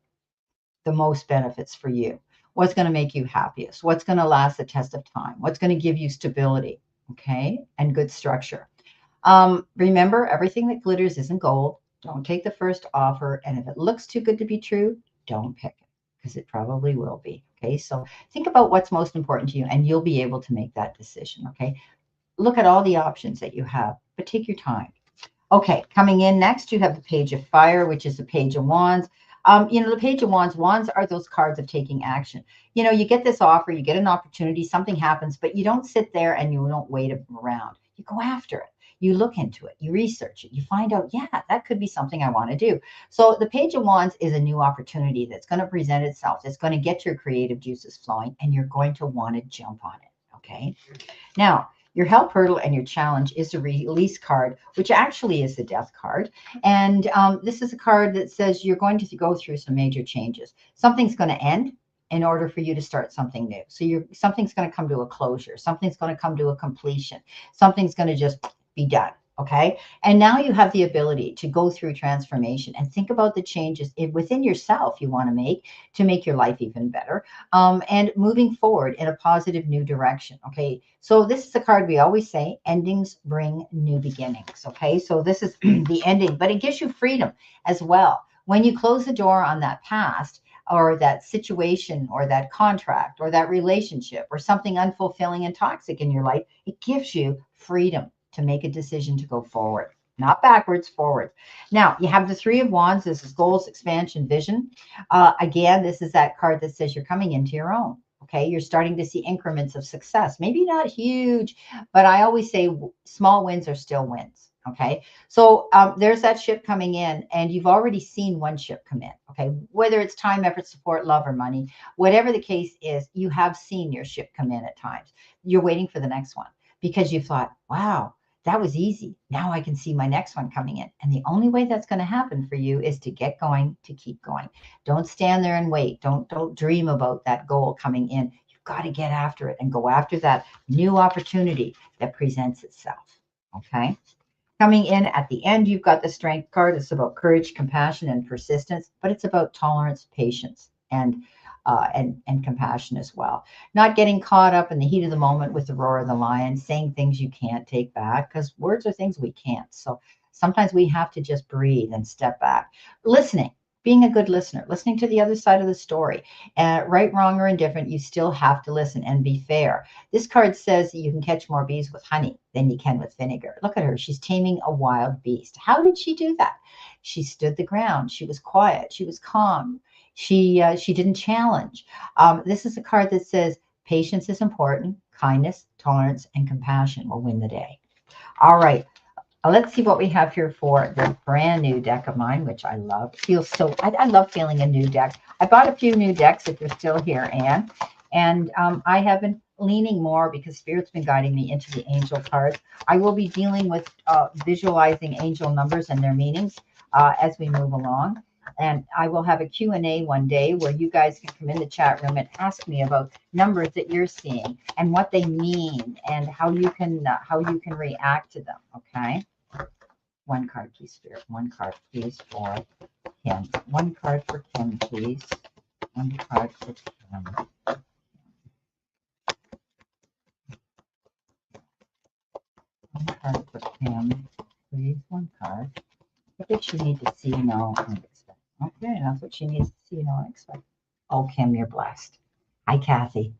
the most benefits for you. What's going to make you happiest? What's going to last the test of time? What's going to give you stability? Okay, and good structure. Remember, everything that glitters isn't gold. Don't take the first offer. And if it looks too good to be true, don't pick it because it probably will be. Okay, so think about what's most important to you and you'll be able to make that decision. Okay, look at all the options that you have, but take your time. Okay, coming in next, you have the Page of Fire, which is the Page of Wands. The Page of Wands are those cards of taking action. You get this offer, you get an opportunity, something happens, but you don't sit there and you don't wait around. You go after it. You look into it, you research it, you find out, yeah, that could be something I want to do. So the Page of Wands is a new opportunity that's going to present itself. It's going to get your creative juices flowing and you're going to want to jump on it. Okay. Now, your help hurdle and your challenge is the release card, which actually is the death card. And this is a card that says you're going to go through some major changes. Something's going to end in order for you to start something new. So something's going to come to a closure. Something's going to come to a completion. Something's going to just be done. Okay. And now you have the ability to go through transformation and think about the changes within yourself you want to make your life even better, and moving forward in a positive new direction. Okay. So this is a card we always say endings bring new beginnings. Okay. So this is the ending, but it gives you freedom as well. When you close the door on that past, or that situation, or that contract, or that relationship, or something unfulfilling and toxic in your life, it gives you freedom to make a decision to go forward, not backwards, forward. Now, you have the Three of Wands. This is goals, expansion, vision. Again, this is that card that says you're coming into your own. Okay, you're starting to see increments of success. Maybe not huge, but I always say small wins are still wins. Okay, so there's that ship coming in, and you've already seen one ship come in. Okay, whether it's time, effort, support, love, or money, whatever the case is, you have seen your ship come in at times. You're waiting for the next one because you thought, wow, that was easy. Now I can see my next one coming in. And the only way that's going to happen for you is to get going, to keep going. Don't stand there and wait. Don't dream about that goal coming in. You've got to get after it and go after that new opportunity that presents itself. Okay. Coming in at the end, you've got the Strength card. It's about courage, compassion, and persistence, but it's about tolerance, patience, and compassion as well. Not getting caught up in the heat of the moment with the roar of the lion, saying things you can't take back, because words are things we can't. So sometimes we have to just breathe and step back. Listening, being a good listener, listening to the other side of the story. Right, wrong, or indifferent, you still have to listen and be fair. This card says that you can catch more bees with honey than you can with vinegar. Look at her. She's taming a wild beast. How did she do that? She stood the ground. She was quiet. She was calm. She didn't challenge. This is a card that says patience is important. Kindness, tolerance, and compassion will win the day. All right. Let's see what we have here for the brand new deck of mine, which I love. Feels so, I love feeling a new deck. I bought a few new decks if you're still here, Anne. And I have been leaning more because Spirit's been guiding me into the angel cards. I will be dealing with visualizing angel numbers and their meanings as we move along. And I will have a Q&A one day where you guys can come in the chat room and ask me about numbers that you're seeing and what they mean and how you can react to them. Okay. One card, please, Spirit. One card, please, for Kim. One card for Kim, please. One card for Kim. One card for Kim, please. One card. What did she need to see, know, and expect? Okay, that's what she needs to see, know, and expect. Oh, Kim, you're blessed. Hi, Kathy.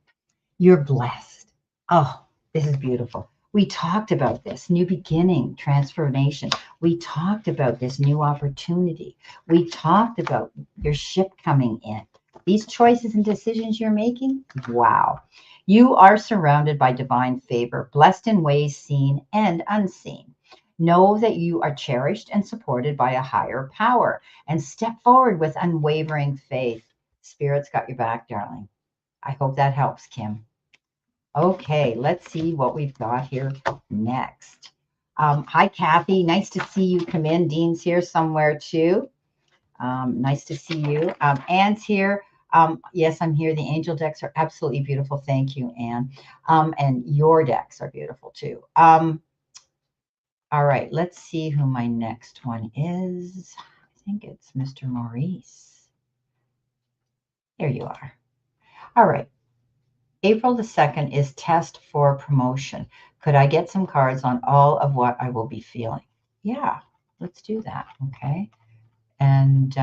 You're blessed. Oh, this is beautiful. We talked about this new beginning, transformation. We talked about this new opportunity. We talked about your ship coming in. These choices and decisions you're making, wow. You are surrounded by divine favor, blessed in ways seen and unseen. Know that you are cherished and supported by a higher power, and step forward with unwavering faith. Spirit's got your back, darling. I hope that helps, Kim. Okay, let's see what we've got here next. Hi, Kathy. Nice to see you come in. Dean's here somewhere too. Nice to see you. Anne's here. Yes, I'm here. The angel decks are absolutely beautiful. Thank you, Anne. And your decks are beautiful too. All right, let's see who my next one is. I think it's Mr. Maurice. Here you are. All right. April the 2nd is test for promotion. Could I get some cards on all of what I will be feeling? Yeah, let's do that. Okay. And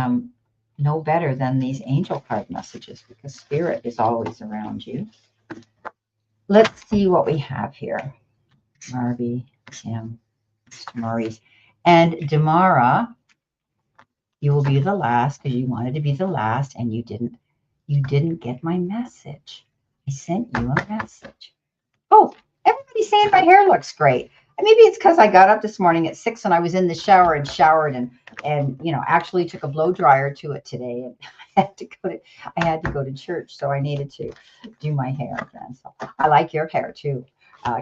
no better than these angel card messages because Spirit is always around you. Let's see what we have here. Marby, Tim, Mr. Maurice. And Damara, you will be the last because you wanted to be the last and you didn't get my message. I sent you a message. Oh, everybody's saying my hair looks great. And maybe it's because I got up this morning at 6 and I was in the shower and showered and actually took a blow dryer to it today. And I had to go to church, so I needed to do my hair again. So I like your hair too,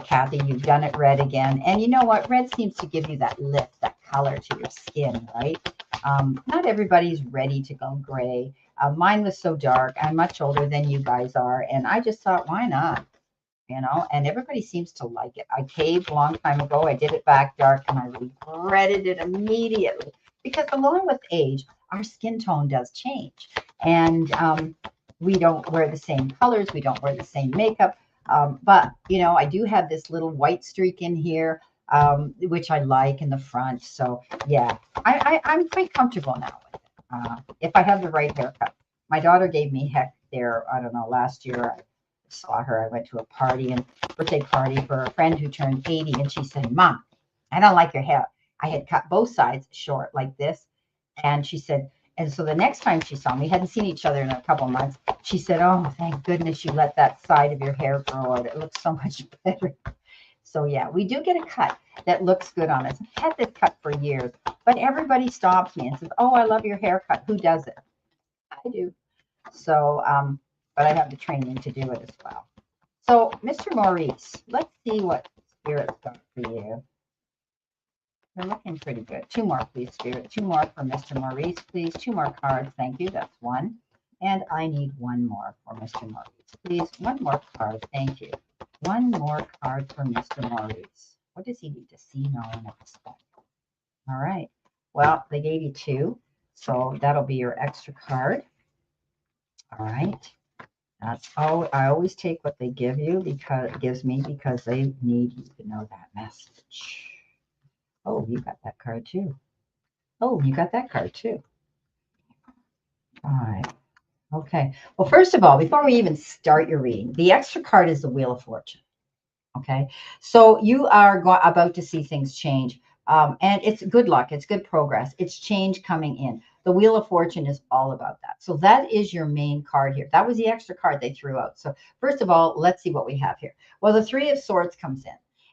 Kathy. You've done it red again, and you know what? Red seems to give you that lift, that color to your skin, right? Not everybody's ready to go gray. Mine was so dark. I'm much older than you guys are. And I just thought, why not? And everybody seems to like it. I caved a long time ago. I did it back dark and I regretted it immediately because along with age, our skin tone does change. And we don't wear the same colors. We don't wear the same makeup. But, I do have this little white streak in here, which I like in the front. So, yeah, I'm quite comfortable now with it. If I have the right haircut. My daughter gave me heck there, I don't know, last year. I saw her. I went to a party and birthday party for a friend who turned 80. And she said, Mom, I don't like your hair. I had cut both sides short like this. And she said, and so the next time she saw me, hadn't seen each other in a couple of months, she said, oh, thank goodness you let that side of your hair grow out. It looks so much better. So yeah, we do get a cut that looks good on us. I've had this cut for years, but everybody stops me and says, oh, I love your haircut. Who does it? I do. So, but I have the training to do it as well. So, Mr. Maurice, let's see what Spirit's got for you. You're looking pretty good. Two more, please, Spirit. Two more for Mr. Maurice, please. Two more cards. Thank you. That's one. And I need one more for Mr. Maurice. Please, one more card. Thank you. One more card for Mr. Maurice. What does he need to see, know, and expect? All right. Well, they gave you two, so that'll be your extra card. All right. That's all. I always take what they give you because they need you to know that message. Oh, you got that card too. Oh, you got that card too. All right. Okay. Well, first of all, before we even start your reading, the extra card is the Wheel of Fortune. Okay. So you are about to see things change. And it's good luck. It's good progress. It's change coming in. The Wheel of Fortune is all about that. So that is your main card here. That was the extra card they threw out. So first of all, let's see what we have here. Well, the Three of Swords comes in.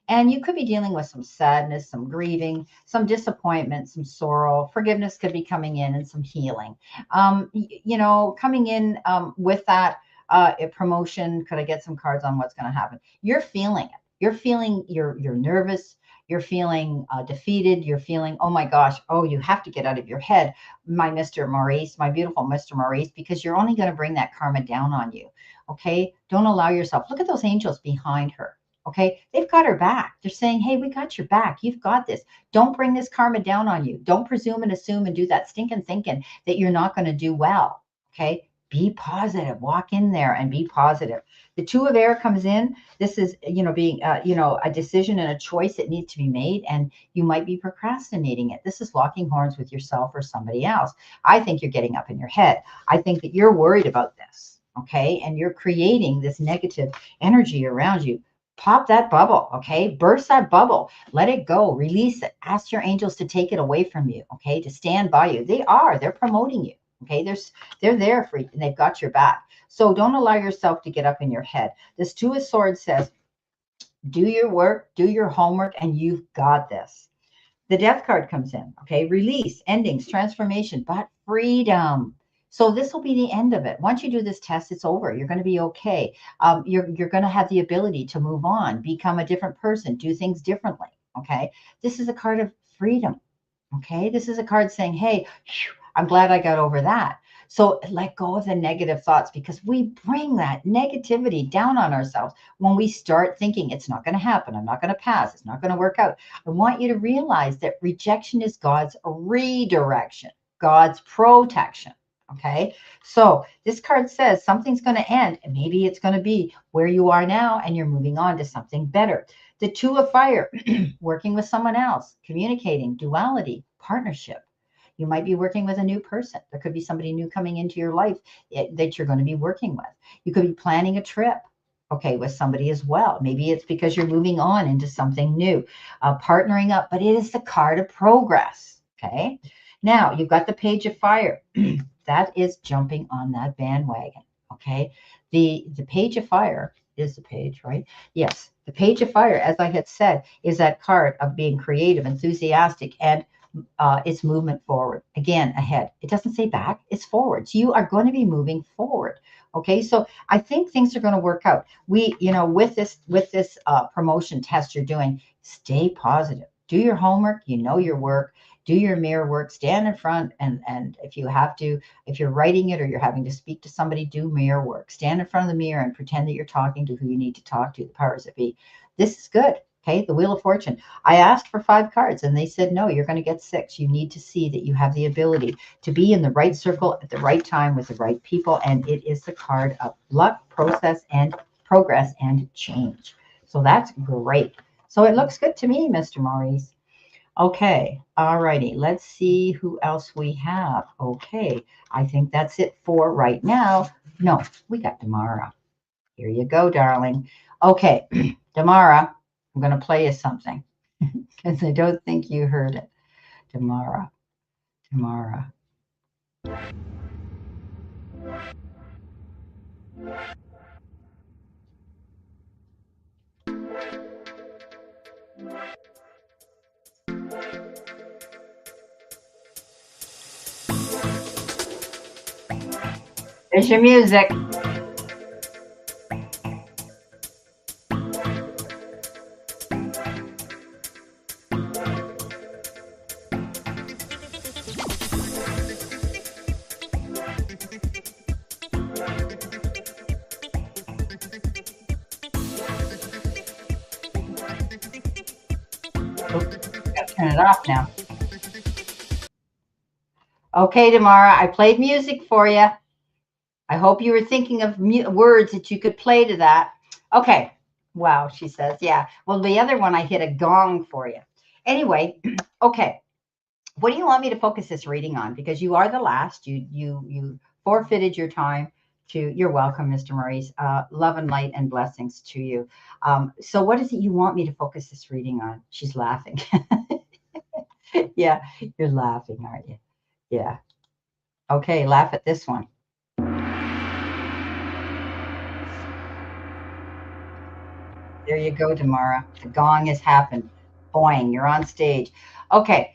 And you could be dealing with some sadness, some grieving, some disappointment, some sorrow. Forgiveness could be coming in and some healing. Coming in with that a promotion. Could I get some cards on what's going to happen? You're feeling it. You're nervous. You're feeling defeated. You're feeling, oh my gosh, oh, you have to get out of your head, my Mr. Maurice, my beautiful Mr. Maurice, because you're only going to bring that karma down on you. Okay. Don't allow yourself. Look at those angels behind her. Okay. They've got her back. They're saying, hey, we got your back. You've got this. Don't bring this karma down on you. Don't presume and assume and do that stinking thinking that you're not going to do well. Okay. Be positive. Walk in there and be positive. The Two of Air comes in. This is, being, a decision and a choice that needs to be made, and you might be procrastinating it. This is locking horns with yourself or somebody else. I think you're getting up in your head. I think that you're worried about this, okay? And you're creating this negative energy around you. Pop that bubble, okay? Burst that bubble. Let it go. Release it. Ask your angels to take it away from you, okay? To stand by you. They're promoting you. Okay, they're there for you and they've got your back. So don't allow yourself to get up in your head. This Two of Swords says, do your work, do your homework, and you've got this. The Death card comes in. Okay, release, endings, transformation, but freedom. So this will be the end of it. Once you do this test, it's over. You're going to be okay. You're going to have the ability to move on, become a different person, do things differently. Okay, this is a card of freedom. Okay, this is a card saying, hey, I'm glad I got over that. So let go of the negative thoughts because we bring that negativity down on ourselves when we start thinking it's not going to happen. I'm not going to pass. It's not going to work out. I want you to realize that rejection is God's redirection, God's protection. Okay, so this card says something's going to end, and maybe it's going to be where you are now, and you're moving on to something better. The Two of Fire, working with someone else, communicating, duality, partnership. You might be working with a new person. There could be somebody new coming into your life that you're going to be working with. You could be planning a trip, okay, with somebody as well. Maybe it's because you're moving on into something new, partnering up, but it is the card of progress, okay? Now, you've got the Page of Fire. That is jumping on that bandwagon, okay? The Page of Fire is the page, right? Yes, the Page of Fire, as I had said, is that card of being creative, enthusiastic, and it's movement forward. Again, ahead. It doesn't say back, it's forward. So you are going to be moving forward. Okay, so I think things are going to work out. With this promotion test you're doing, stay positive. Do your homework, you know your work, Do your mirror work, stand in front, and if you have to, if you're writing it or you're having to speak to somebody, do mirror work. Stand in front of the mirror and pretend that you're talking to who you need to talk to, the powers that be. This is good. Okay, the Wheel of Fortune. I asked for 5 cards and they said, no, you're going to get 6. You need to see that you have the ability to be in the right circle at the right time with the right people. And it is the card of luck, progress, and change. So that's great. So it looks good to me, Mr. Maurice. Okay, all righty. Let's see who else we have. Okay, I think that's it for right now. No, we got Damara. Here you go, darling. Okay, Damara, I'm going to play you something because I don't think you heard it. Damara, Damara. There's your music. Gotta turn it off now. Okay, Damara, I played music for you. I hope you were thinking of words that you could play to that. Okay. Wow, she says. Yeah. Well, the other one, I hit a gong for you. Anyway, okay. What do you want me to focus this reading on? Because you are the last. You forfeited your time to. You're welcome, Mr. Maurice. Love and light and blessings to you. So, what is it you want me to focus this reading on? She's laughing. Yeah, you're laughing, aren't you? Yeah. Okay, laugh at this one. There you go, Damara. The gong has happened. Boing, you're on stage. Okay,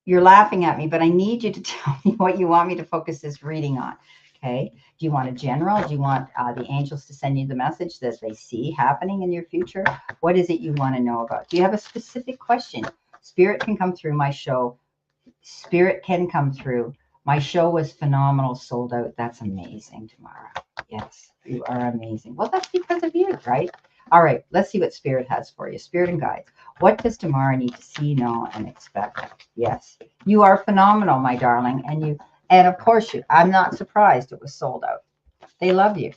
you're laughing at me, but I need you to tell me what you want me to focus this reading on. Okay. Do you want a general? Do you want the angels to send you the message that they see happening in your future? What is it you want to know about? Do you have a specific question? Spirit can come through my show. Spirit can come through. My show was phenomenal, sold out. That's amazing, Tamara. Yes, you are amazing. Well, that's because of you, right? All right, let's see what Spirit has for you. Spirit and guides. What does Tamara need to see, know, and expect? Yes, you are phenomenal, my darling. And of course, I'm not surprised it was sold out. They love you.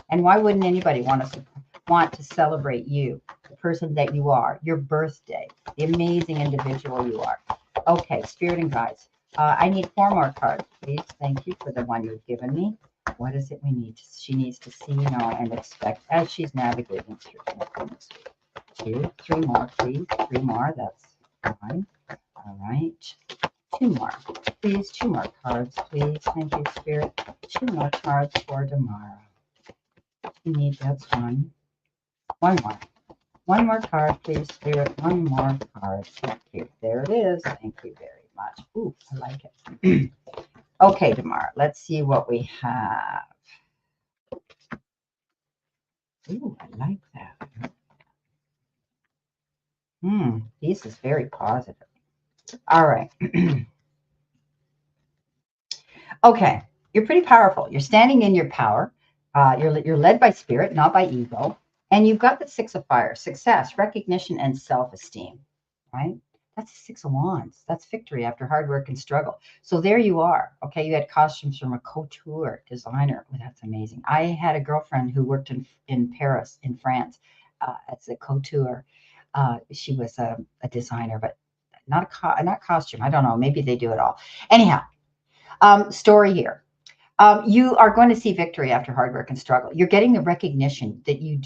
And why wouldn't anybody want to celebrate you, the person that you are, your birthday, the amazing individual you are? Okay, Spirit and guides. I need 4 more cards, please. Thank you for the one you've given me. What is it we need? She needs to see, know, and expect as she's navigating through. 2, 3 more, please. 3 more. That's fine. All right. 2 more, please. 2 more cards, please. Thank you, Spirit. 2 more cards for tomorrow. You need that's 1. 1 more. 1 more card, please, Spirit. 1 more card. Thank you. There it is. Thank you very much. Ooh, I like it. Okay, Tamara, let's see what we have. Ooh, I like that. This is very positive. All right. Okay, you're pretty powerful. You're standing in your power. You're led by spirit, not by ego. And you've got the 6 of fire, success, recognition, and self-esteem, right? That's the 6 of wands. That's victory after hard work and struggle. So there you are. Okay, you had costumes from a couture designer. Oh, that's amazing. I had a girlfriend who worked in Paris, in France, as a couture. She was a designer, but not costume. I don't know. Maybe they do it all. Anyhow, story here. You are going to see victory after hard work and struggle. You're getting the recognition that you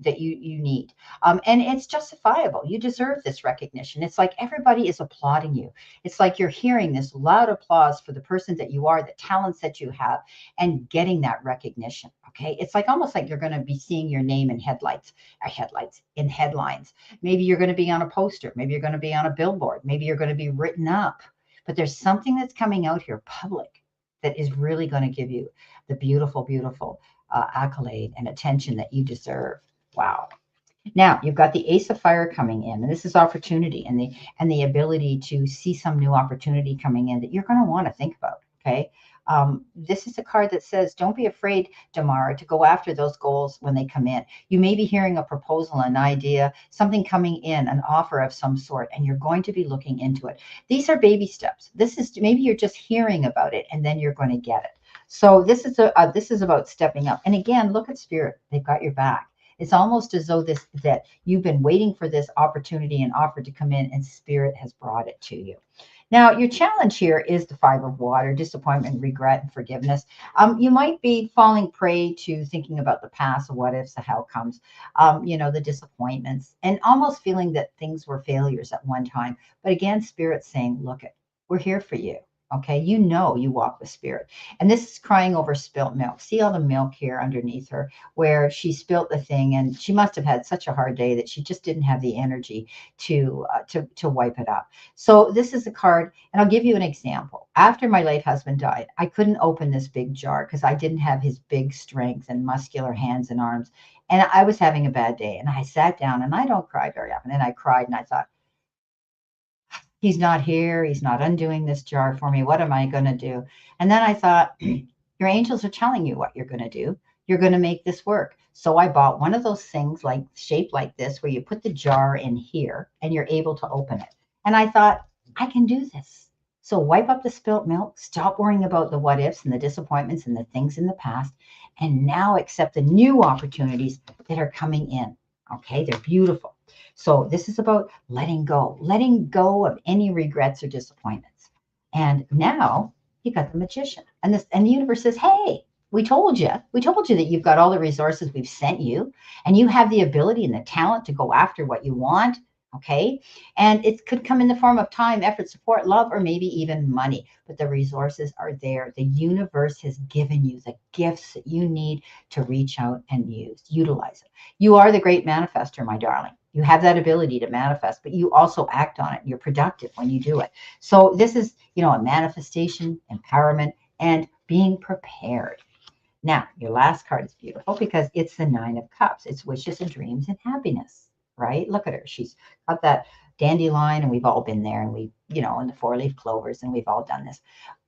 need. And it's justifiable. You deserve this recognition. It's like everybody is applauding you. It's like you're hearing this loud applause for the person that you are, the talents that you have, and getting that recognition. Okay. It's like almost like you're going to be seeing your name in in headlines. Maybe you're going to be on a poster. Maybe you're going to be on a billboard. Maybe you're going to be written up. But there's something that's coming out here public that is really going to give you the beautiful, beautiful accolade and attention that you deserve. Wow. Now you've got the Ace of Fire coming in, and this is opportunity and the ability to see some new opportunity coming in that you're going to want to think about. Okay. This is a card that says, don't be afraid, Damara, to go after those goals when they come in. You may be hearing a proposal, an idea, something coming in, an offer of some sort, and you're going to be looking into it. These are baby steps. This is maybe you're just hearing about it and then you're going to get it. So this is about stepping up. And again, look at Spirit. They've got your back. It's almost as though that you've been waiting for this opportunity and offer to come in, and Spirit has brought it to you. Now, your challenge here is the Five of Water, disappointment, regret, and forgiveness. You might be falling prey to thinking about the past, the what ifs, the how comes, the disappointments, and almost feeling that things were failures at one time. But again, Spirit's saying, look, we're here for you. Okay, you walk with Spirit. And this is crying over spilt milk. See all the milk here underneath her where she spilt the thing, and she must have had such a hard day that she just didn't have the energy to wipe it up. So this is a card, and I'll give you an example. After my late husband died, I couldn't open this big jar because I didn't have his big strength and muscular hands and arms. And I was having a bad day, and I sat down, and I don't cry very often. And I cried, and I thought, he's not here. He's not undoing this jar for me. What am I going to do? And then I thought, your angels are telling you what you're going to do. You're going to make this work. So I bought one of those things like shaped like this, where you put the jar in here and you're able to open it. And I thought, I can do this. So wipe up the spilt milk, stop worrying about the what ifs and the disappointments and the things in the past, and now accept the new opportunities that are coming in. Okay, they're beautiful. So this is about letting go of any regrets or disappointments. And now you got the Magician, and the universe says, "Hey, we told you that you've got all the resources we've sent you, and you have the ability and the talent to go after what you want." Okay. And it could come in the form of time, effort, support, love, or maybe even money. But the resources are there. The universe has given you the gifts that you need to reach out and utilize it. You are the great manifester, my darling. You have that ability to manifest, but you also act on it. You're productive when you do it. So this is, a manifestation, empowerment, and being prepared. Now, your last card is beautiful because it's the Nine of Cups. It's wishes and dreams and happiness, right? Look at her. She's got that dandelion, and we've all been there, and and the four-leaf clovers, and we've all done this,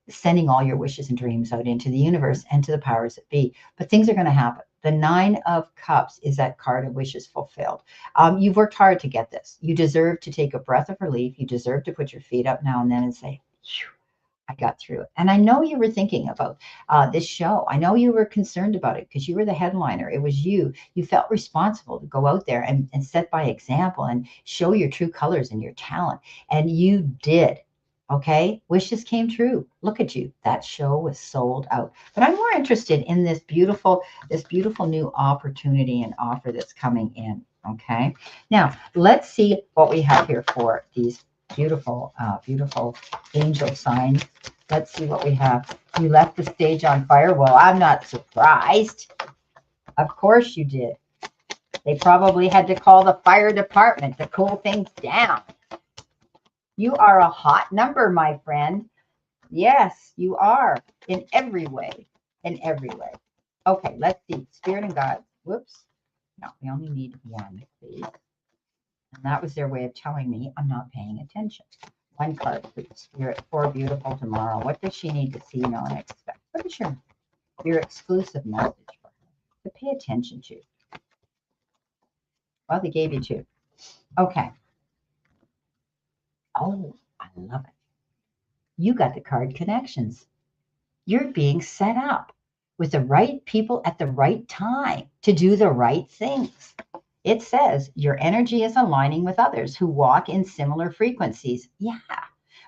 sending all your wishes and dreams out into the universe and to the powers that be. But things are going to happen. The Nine of Cups is that card of wishes fulfilled. You've worked hard to get this. You deserve to take a breath of relief. You deserve to put your feet up now and then and say, phew, I got through it. And I know you were thinking about this show. I know you were concerned about it because you were the headliner. It was you. You felt responsible to go out there and set by example and show your true colors and your talent. And you did. Okay. Wishes came true. Look at you. That show was sold out. But I'm more interested in this beautiful new opportunity and offer that's coming in. Okay. Now let's see what we have here for these beautiful angel signs. Let's see what we have. You left the stage on fire. Well, I'm not surprised. Of course you did. They probably had to call the fire department to cool things down. You are a hot number, my friend. Yes, you are in every way. In every way. Okay, let's see. Spirit and God. Whoops. No, we only need one, please. And that was their way of telling me I'm not paying attention. One card for the Spirit for beautiful tomorrow. What does she need to see, know, and expect? What is your exclusive message for her to pay attention to? Well, they gave you two. Okay. Oh, I love it. You got the card connections. You're being set up with the right people at the right time to do the right things. It says your energy is aligning with others who walk in similar frequencies. Yeah.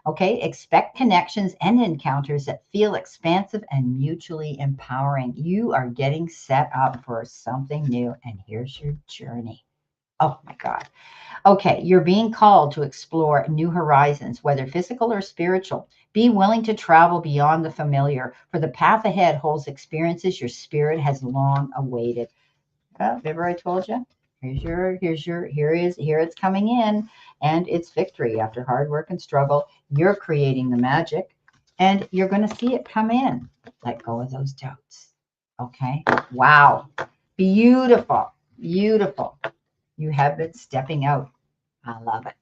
Okay. Expect connections and encounters that feel expansive and mutually empowering. You are getting set up for something new. And here's your journey. Oh my God. Okay, you're being called to explore new horizons, whether physical or spiritual. Be willing to travel beyond the familiar, for the path ahead holds experiences your spirit has long awaited. Remember I told you? Here it's coming in, and it's victory after hard work and struggle. You're creating the magic, and you're going to see it come in. Let go of those doubts. Okay. Wow. Beautiful. Beautiful. You have been stepping out. I love it.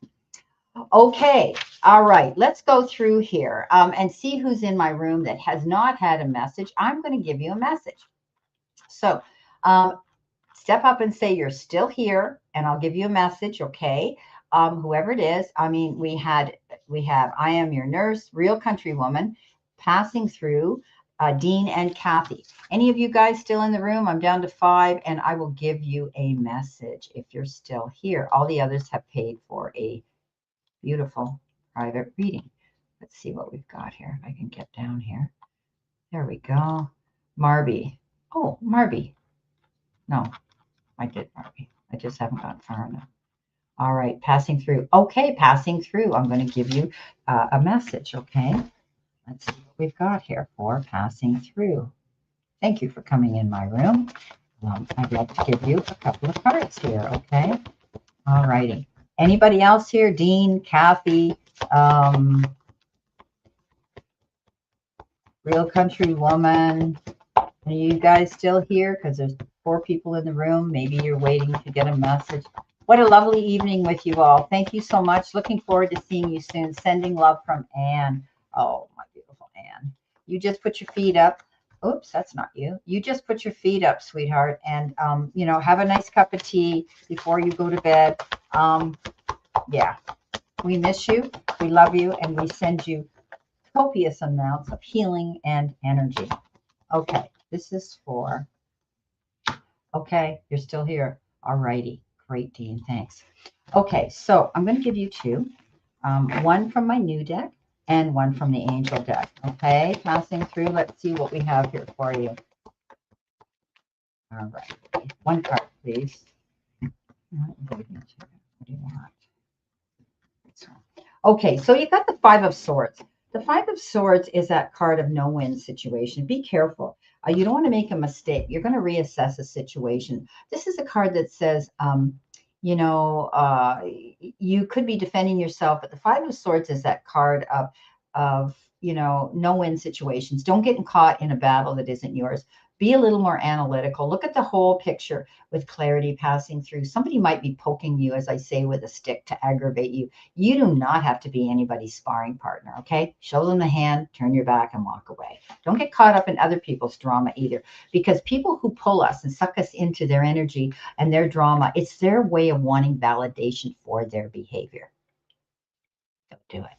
Okay. All right. Let's go through here and see who's in my room that has not had a message. I'm going to give you a message. So step up and say you're still here, and I'll give you a message. Okay. Whoever it is. I mean, we have, I am your nurse, real country woman, passing through Dean and Kathy. Any of you guys still in the room? I'm down to 5, and I will give you a message if you're still here. All the others have paid for a beautiful private reading. Let's see what we've got here. If I can get down here. There we go. Marby. Oh, Marby. No, I did Marby. I just haven't gotten far enough. All right, passing through. Okay, passing through. I'm going to give you a message, okay? Let's see what we've got here for passing through. Thank you for coming in my room. I'd like to give you a couple of cards here, okay? All righty. Anybody else here? Dean, Kathy, real country woman. Are you guys still here? Because there's 4 people in the room. Maybe you're waiting to get a message. What a lovely evening with you all. Thank you so much. Looking forward to seeing you soon. Sending love from Anne. Oh, my beautiful Anne. You just put your feet up. Oops, that's not you. You just put your feet up, sweetheart, and have a nice cup of tea before you go to bed. Yeah, we miss you. We love you, and we send you copious amounts of healing and energy. Okay, this is for. Okay, you're still here. All righty. Great, Dean. Thanks. Okay, so I'm going to give you 2. One from my new deck and one from the angel deck. Okay, passing through. Let's see what we have here for you. All right. One card, please. What do you want? Okay, so you got the 5 of Swords. The 5 of Swords is that card of no-win situation. Be careful. You don't want to make a mistake. You're going to reassess a situation. This is a card that says, you could be defending yourself, but the 5 of Swords is that card of no-win situations. Don't get caught in a battle that isn't yours. Be a little more analytical. Look at the whole picture with clarity passing through. Somebody might be poking you, as I say, with a stick to aggravate you. You do not have to be anybody's sparring partner, okay? Show them the hand, turn your back, and walk away. Don't get caught up in other people's drama either, because people who pull us and suck us into their energy and their drama, it's their way of wanting validation for their behavior. Don't do it.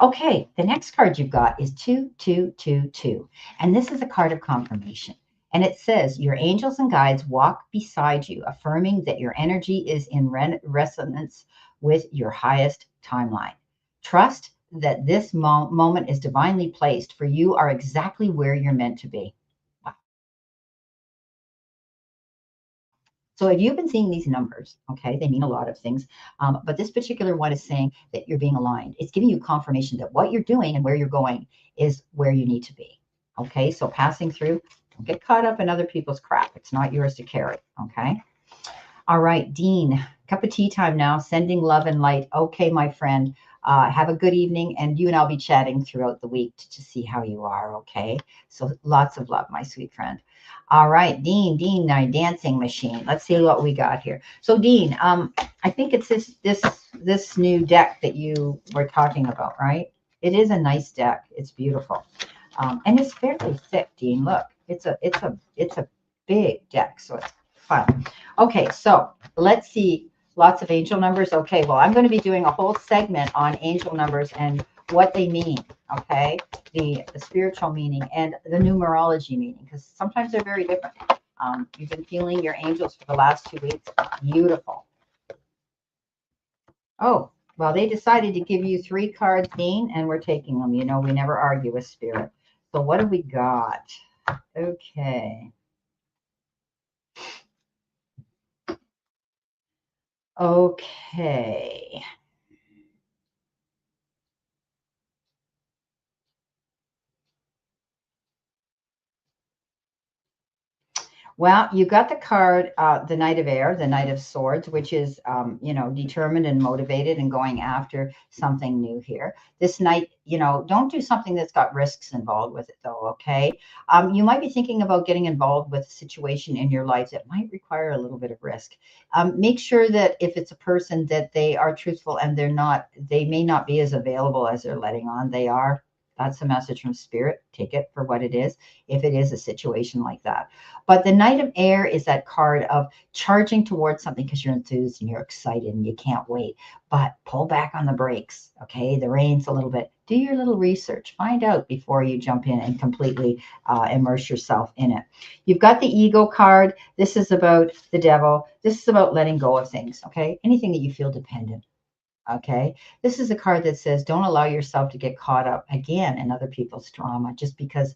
Okay, the next card you've got is 2222, and this is a card of confirmation. And it says, your angels and guides walk beside you, affirming that your energy is in resonance with your highest timeline. Trust that this moment is divinely placed, for you are exactly where you're meant to be. Wow. So if you've been seeing these numbers, okay, they mean a lot of things. But this particular one is saying that you're being aligned. It's giving you confirmation that what you're doing and where you're going is where you need to be. Okay, so passing through, don't get caught up in other people's crap. It's not yours to carry. Okay. All right, Dean, cup of tea time now, sending love and light. Okay, my friend, have a good evening, and you and I'll be chatting throughout the week to see how you are, okay? So lots of love, my sweet friend. All right, Dean, my dancing machine. Let's see what we got here. So, Dean, I think it's this new deck that you were talking about, right? It is a nice deck. It's beautiful, and it's fairly thick, Dean. Look, it's a big deck, so it's fun. Okay, so let's see. Lots of angel numbers. Okay, well, I'm going to be doing a whole segment on angel numbers and what they mean. Okay, the spiritual meaning and the numerology meaning, because sometimes they're very different. You've been feeling your angels for the last 2 weeks. Beautiful. Oh, well, they decided to give you 3 cards, Dean, and we're taking them. You know, we never argue with spirit. So what do we got? Okay. Okay. Well, you got the card, the Knight of Air, the Knight of Swords, which is, determined and motivated and going after something new here. This knight, don't do something that's got risks involved with it, though, okay? You might be thinking about getting involved with a situation in your life that might require a little bit of risk. Make sure that if it's a person that they are truthful and they may not be as available as they're letting on they are. That's a message from spirit. Take it for what it is, if it is a situation like that. But the Knight of Air is that card of charging towards something because you're enthused and you're excited and you can't wait. But pull back on the brakes, okay? The reins a little bit. Do your little research. Find out before you jump in and completely immerse yourself in it. You've got the Ego card. This is about the devil. This is about letting go of things, okay? Anything that you feel dependent. Okay. This is a card that says, don't allow yourself to get caught up again in other people's drama just because,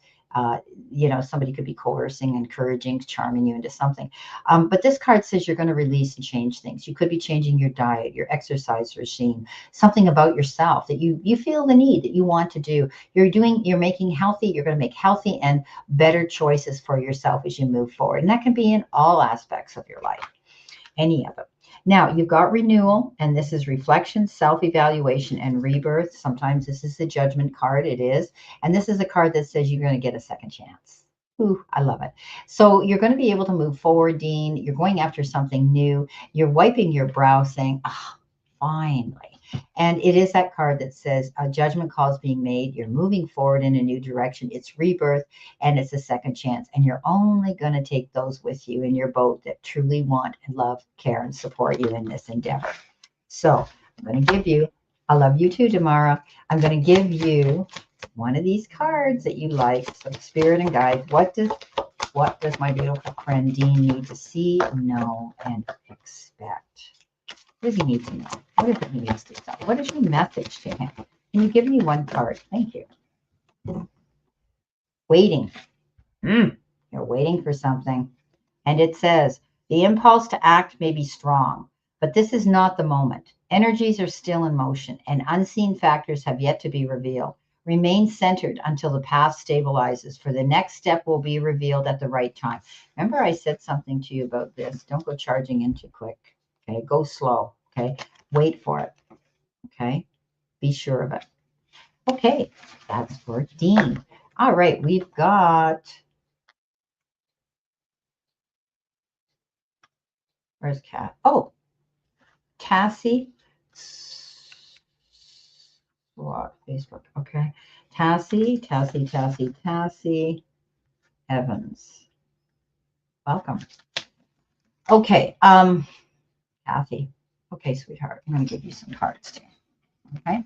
somebody could be coercing, encouraging, charming you into something. But this card says you're going to release and change things. You could be changing your diet, your exercise regime, something about yourself that you feel the need that you want to do. You're making healthy, you're going to make healthy and better choices for yourself as you move forward. And that can be in all aspects of your life, any of them. Now, you've got renewal, and this is reflection, self-evaluation, and rebirth. Sometimes this is the judgment card. It is. And this is a card that says you're going to get a second chance. Ooh, I love it. So you're going to be able to move forward, Dean. You're going after something new. You're wiping your brow saying, ah, finally. And it is that card that says a judgment call is being made. You're moving forward in a new direction. It's rebirth and it's a second chance. And you're only going to take those with you in your boat that truly want and love, care, and support you in this endeavor. So I'm going to give you, I love you too, Tamara. I'm going to give you one of these cards that you like. So spirit and guide. What does my beautiful friend Dean need to see, know, and expect? What does he need to know? What is it he needs to know? What is your message to him? Can you give me one card? Thank you. Waiting. You're waiting for something. And it says, the impulse to act may be strong, but this is not the moment. Energies are still in motion, and unseen factors have yet to be revealed. Remain centered until the path stabilizes, for the next step will be revealed at the right time. Remember, I said something to you about this. Don't go charging in too quick. Okay, go slow. Okay, wait for it. Okay, be sure of it. Okay, that's for Dean. All right, we've got, where's Kat? Oh, Cassie. What? Facebook. Okay. Tassie Evans. Welcome. Okay. Kathy. Okay, sweetheart. I'm going to give you some cards too. Okay.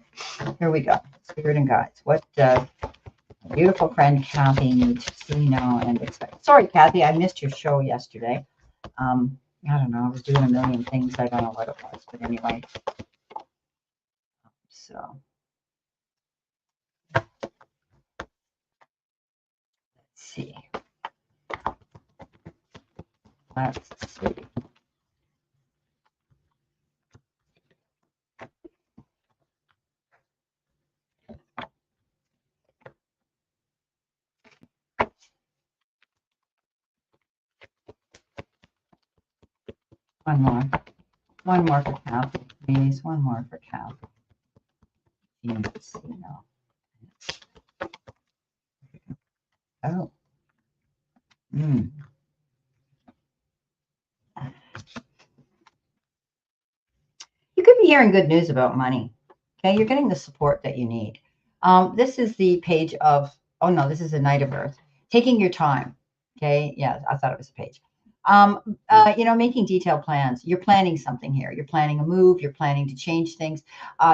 Here we go. Spirit and guides. What does beautiful friend Kathy need to see, know, and expect? Sorry, Kathy, I missed your show yesterday. I don't know. I was doing a million things. I don't know what it was, but anyway. So let's see. Let's see. One more. One more for Kathy, please. One more for Kathy. Let's see now. Oh. You could be hearing good news about money. Okay, you're getting the support that you need. This is the page of, oh no, this is the Knight of Earth. Taking your time. Okay, yeah, I thought it was a page. Making detailed plans. You're planning something here. You're planning a move. You're planning to change things.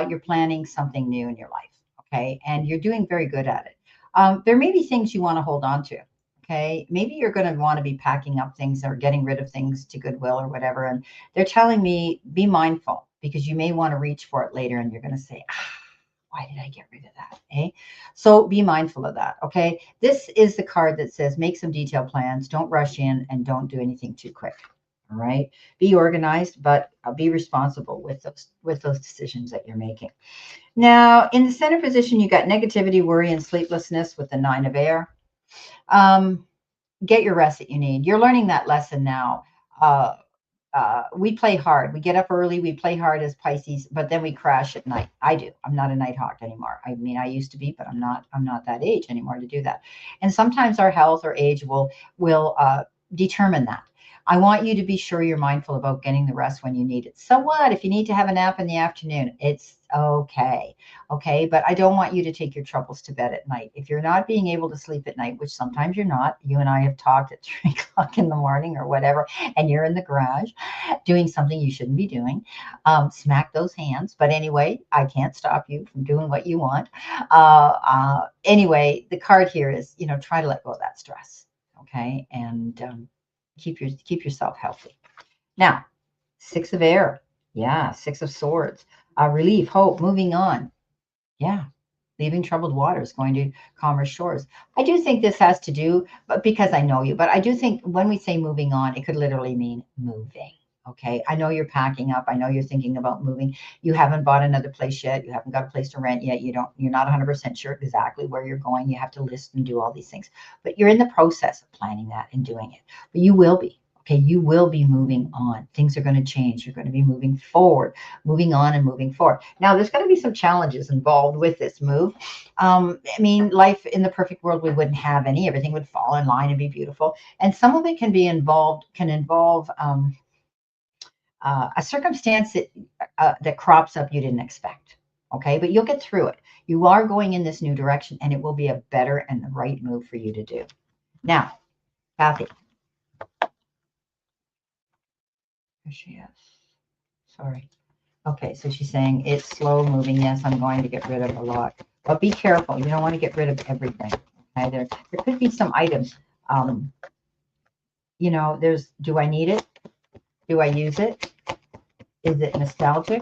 You're planning something new in your life. Okay, and you're doing very good at it. There may be things you want to hold on to. Okay, maybe you're going to want to be packing up things or getting rid of things to Goodwill or whatever. And they're telling me be mindful because you may want to reach for it later and you're going to say, why did I get rid of that? Eh? So be mindful of that. Okay. This is the card that says make some detailed plans. Don't rush in and don't do anything too quick. All right. Be organized, but be responsible with those decisions that you're making. Now, in the center position, you got negativity, worry, and sleeplessness with the 9 of air. get your rest that you need. You're learning that lesson now. Uh, we play hard. We get up early. We play hard as Pisces, but then we crash at night. I do. I'm not a night hawk anymore. I mean, I used to be, but I'm not. I'm not that age anymore to do that. And sometimes our health or age will determine that. I want you to be sure you're mindful about getting the rest when you need it. So what if you need to have a nap in the afternoon? It's okay. Okay. But I don't want you to take your troubles to bed at night. If you're not being able to sleep at night, which sometimes you're not, you and I have talked at 3 o'clock in the morning or whatever, and you're in the garage doing something you shouldn't be doing, smack those hands. But anyway, I can't stop you from doing what you want. Anyway, the card here is, try to let go of that stress. Okay. And keep yourself healthy. Now, 6 of air. Yeah. 6 of swords. Relief, hope, moving on. Yeah. Leaving troubled waters, going to calmer shores. I do think this has to do, but because I know you, but I do think when we say moving on, it could literally mean moving. Okay. I know you're packing up. I know you're thinking about moving. You haven't bought another place yet. You haven't got a place to rent yet. You're not 100% sure exactly where you're going. You have to list and do all these things, but you're in the process of planning that and doing it. But you will be. Okay. You will be moving on. Things are going to change. You're going to be moving forward, moving on and moving forward. Now, there's going to be some challenges involved with this move. I mean, life in the perfect world, we wouldn't have any. Everything would fall in line and be beautiful. And some of it can involve a circumstance that crops up you didn't expect. Okay, but you'll get through it. You are going in this new direction, and it will be a better and the right move for you to do. Now, Kathy, there she is. Sorry. Okay, so she's saying it's slow moving. Yes, I'm going to get rid of a lot, but be careful. You don't want to get rid of everything. Okay, there could be some items. Do I need it? Do I use it? Is it nostalgic?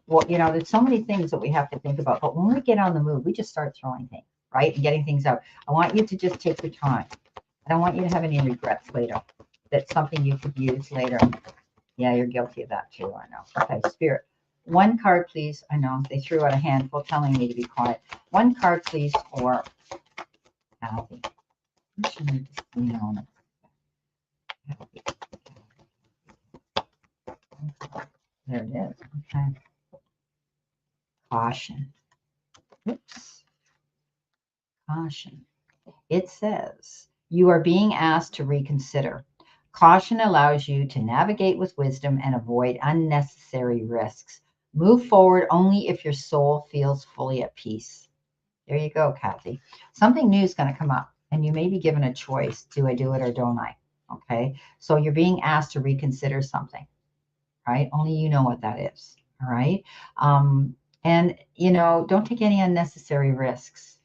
Well, there's so many things that we have to think about. But when we get on the move, we just start throwing things, right? And getting things out. I want you to just take your time. I don't want you to have any regrets later. That's something you could use later. Yeah, you're guilty of that too. I know. Okay, Spirit. One card, please. I know they threw out a handful telling me to be quiet. One card, please, for Kathy. There it is. Okay. Caution. Oops. Caution. It says you are being asked to reconsider. Caution allows you to navigate with wisdom and avoid unnecessary risks. Move forward only if your soul feels fully at peace. There you go, Kathy. Something new is going to come up, and you may be given a choice. Do I do it or don't I? Okay. So you're being asked to reconsider something, right? Only you know what that is. All right. And, don't take any unnecessary risks,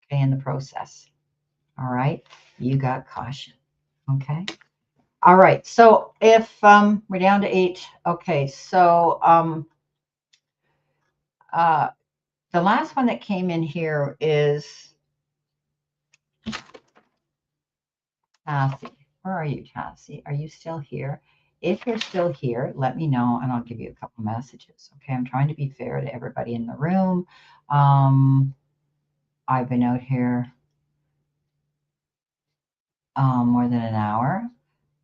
okay, in the process. All right. You got caution. Okay. All right. So if we're down to 8, okay. So the last one that came in here is Cassie. Where are you, Cassie? Are you still here? If you're still here, let me know and I'll give you a couple messages. Okay. I'm trying to be fair to everybody in the room. I've been out here more than an hour,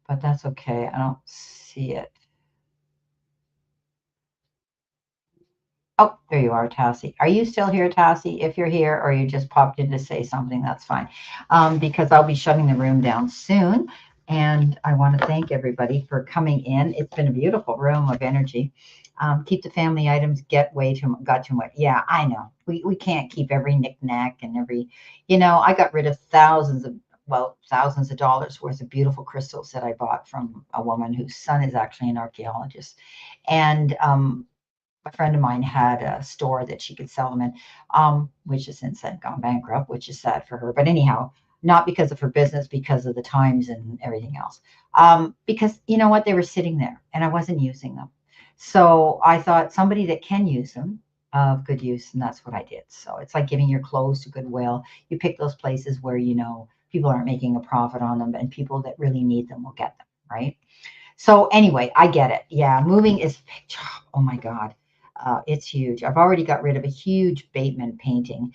but that's okay. I don't see it. Oh, there you are, Tassie. Are you still here, Tassie? If you're here or you just popped in to say something, that's fine. Because I'll be shutting the room down soon. And I want to thank everybody for coming in. It's been a beautiful room of energy. Keep the family items, got too much. Yeah, I know. We can't keep every knick-knack and every, I got rid of thousands of dollars worth of beautiful crystals that I bought from a woman whose son is actually an archaeologist. And a friend of mine had a store that she could sell them in, which has since then gone bankrupt, which is sad for her. But anyhow, not because of her business, because of the times and everything else. Because you know what? They were sitting there and I wasn't using them. So I thought somebody that can use them of good use, and that's what I did. So it's like giving your clothes to Goodwill. You pick those places where people aren't making a profit on them and people that really need them will get them, right? So anyway, I get it. Yeah, moving is, oh my God. It's huge. I've already got rid of a huge Bateman painting.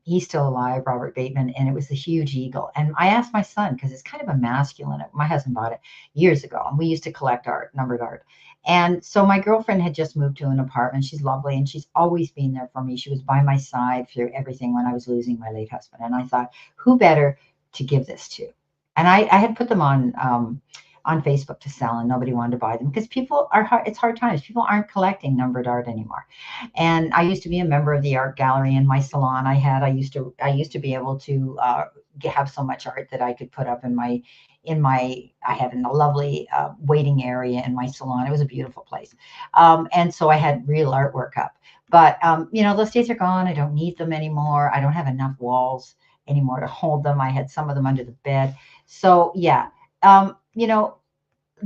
He's still alive, Robert Bateman, and it was a huge eagle. And I asked my son, because it's kind of a masculine, my husband bought it years ago, and we used to collect art, numbered art. And so my girlfriend had just moved to an apartment. She's lovely, and she's always been there for me. She was by my side through everything when I was losing my late husband. And I thought, who better to give this to? And I had put them on Facebook to sell, and nobody wanted to buy them because people are hard. It's hard times. People aren't collecting numbered art anymore. And I used to be a member of the art gallery in my salon. I used to be able to have so much art that I could put up I had a lovely waiting area in my salon. It was a beautiful place. And so I had real artwork up. But, those days are gone. I don't need them anymore. I don't have enough walls anymore to hold them. I had some of them under the bed. So, yeah, um, you know,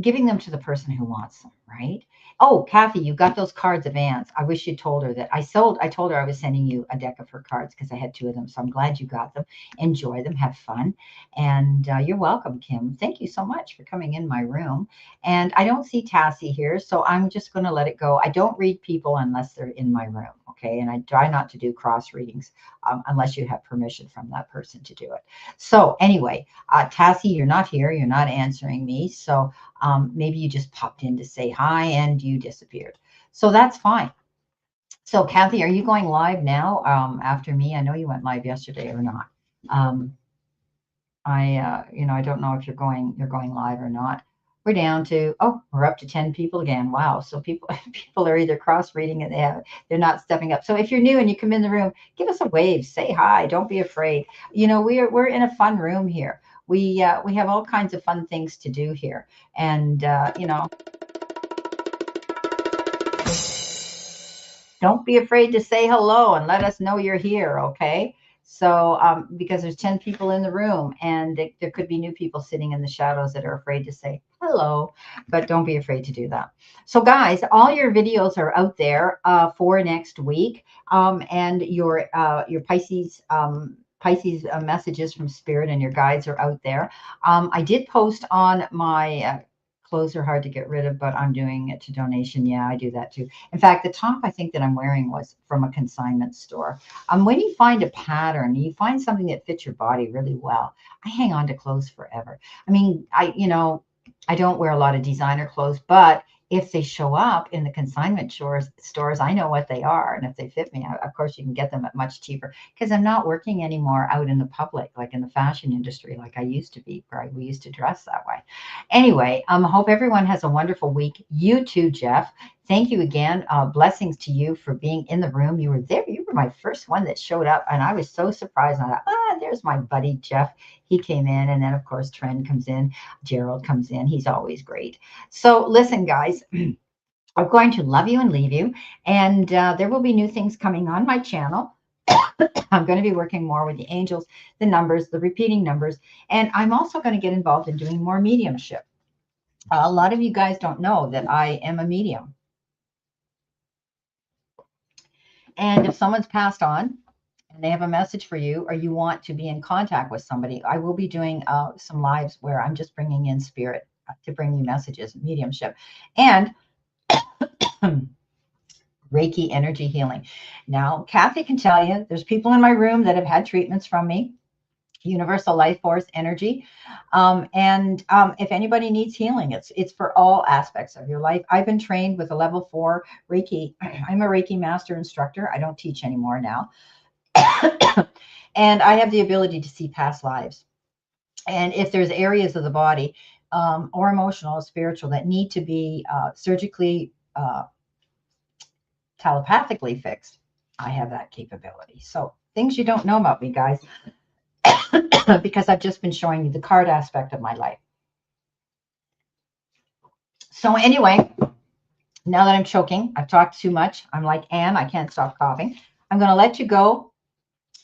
giving them to the person who wants them, right? Oh, Kathy, you got those cards of Anne's. I wish you told her that I told her I was sending you a deck of her cards because I had two of them. So I'm glad you got them. Enjoy them, have fun. And you're welcome, Kim. Thank you so much for coming in my room. And I don't see Tassie here, so I'm just going to let it go. I don't read people unless they're in my room, okay? And I try not to do cross readings unless you have permission from that person to do it. So anyway, Tassie, you're not here. You're not answering me. So maybe you just popped in to say hi and you disappeared. So that's fine. So Kathy, are you going live now after me? I know you went live yesterday or not. I don't know if you're going live or not. We're down to, we're up to 10 people again. Wow. So people are either cross reading and they're not stepping up. So if you're new and you come in the room, give us a wave, say hi, don't be afraid. We're in a fun room here. We have all kinds of fun things to do here. And don't be afraid to say hello and let us know you're here, okay? So, because there's 10 people in the room and there could be new people sitting in the shadows that are afraid to say hello, but don't be afraid to do that. So, guys, all your videos are out there for next week, and your Pisces messages from Spirit and your guides are out there. I did post on my clothes are hard to get rid of, but I'm doing it to donation. Yeah, I do that too. In fact, the top I think that I'm wearing was from a consignment store. When you find a pattern, you find something that fits your body really well. I hang on to clothes forever. I mean, I don't wear a lot of designer clothes, but if they show up in the consignment stores, I know what they are. And if they fit me, of course, you can get them at much cheaper because I'm not working anymore out in the public, like in the fashion industry, like I used to be, where we used to dress that way. Anyway, I hope everyone has a wonderful week. You too, Jeff. Thank you again. Blessings to you for being in the room. You were there. You were my first one that showed up, and I was so surprised. I thought, there's my buddy, Jeff. He came in, and then, of course, Trend comes in. Gerald comes in. He's always great. So listen, guys. I'm going to love you and leave you, and there will be new things coming on my channel. I'm going to be working more with the angels, the numbers, the repeating numbers, and I'm also going to get involved in doing more mediumship. A lot of you guys don't know that I am a medium. And if someone's passed on and they have a message for you, or you want to be in contact with somebody, I will be doing some lives where I'm just bringing in spirit to bring you messages, mediumship, and Reiki energy healing. Now, Kathy can tell you, there's people in my room that have had treatments from me, universal life force energy. If anybody needs healing, it's for all aspects of your life. I've been trained with a level 4 Reiki. I'm a Reiki master instructor. I don't teach anymore now. And I have the ability to see past lives. And if there's areas of the body or emotional or spiritual that need to be surgically telepathically fixed, I have that capability. So things you don't know about me, guys, because I've just been showing you the card aspect of my life. So anyway, now that I'm choking, I've talked too much. I'm like Anne, I can't stop coughing. I'm going to let you go.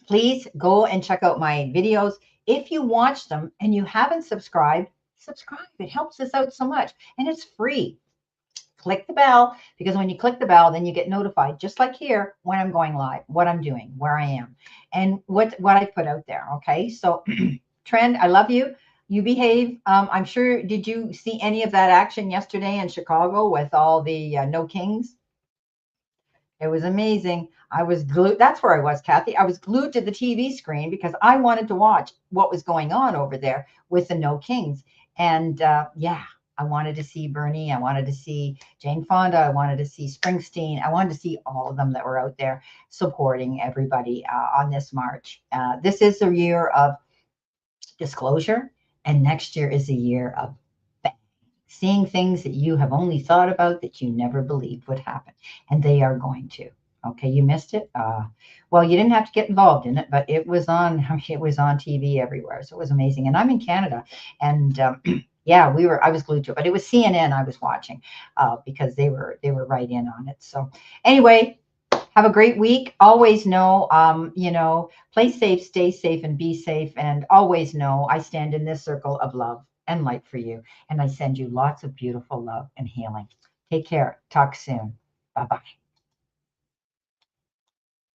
Please go and check out my videos. If you watch them and you haven't subscribed, subscribe. It helps us out so much. And it's free. Click the bell, because when you click the bell, then you get notified, just like here, when I'm going live, what I'm doing, where I am, and what I put out there. Okay. So Trend, I love you. You behave. I'm sure, did you see any of that action yesterday in Chicago with all the no kings? It was amazing. I was glued. That's where I was, Kathy. I was glued to the TV screen because I wanted to watch what was going on over there with the No Kings. And yeah, I wanted to see Bernie. I wanted to see Jane Fonda. I wanted to see Springsteen. I wanted to see all of them that were out there supporting everybody on this march. This is a year of disclosure, and next year is a year of seeing things that you have only thought about that you never believed would happen, and they are going to. Okay, you missed it. Well, you didn't have to get involved in it, but it was on. It was on TV everywhere, so it was amazing. And I'm in Canada, and yeah, we were. I was glued to it, but it was CNN I was watching because they were right in on it. So anyway, have a great week. Always know, play safe, stay safe, and be safe. And always know I stand in this circle of love and light for you. And I send you lots of beautiful love and healing. Take care. Talk soon. Bye bye.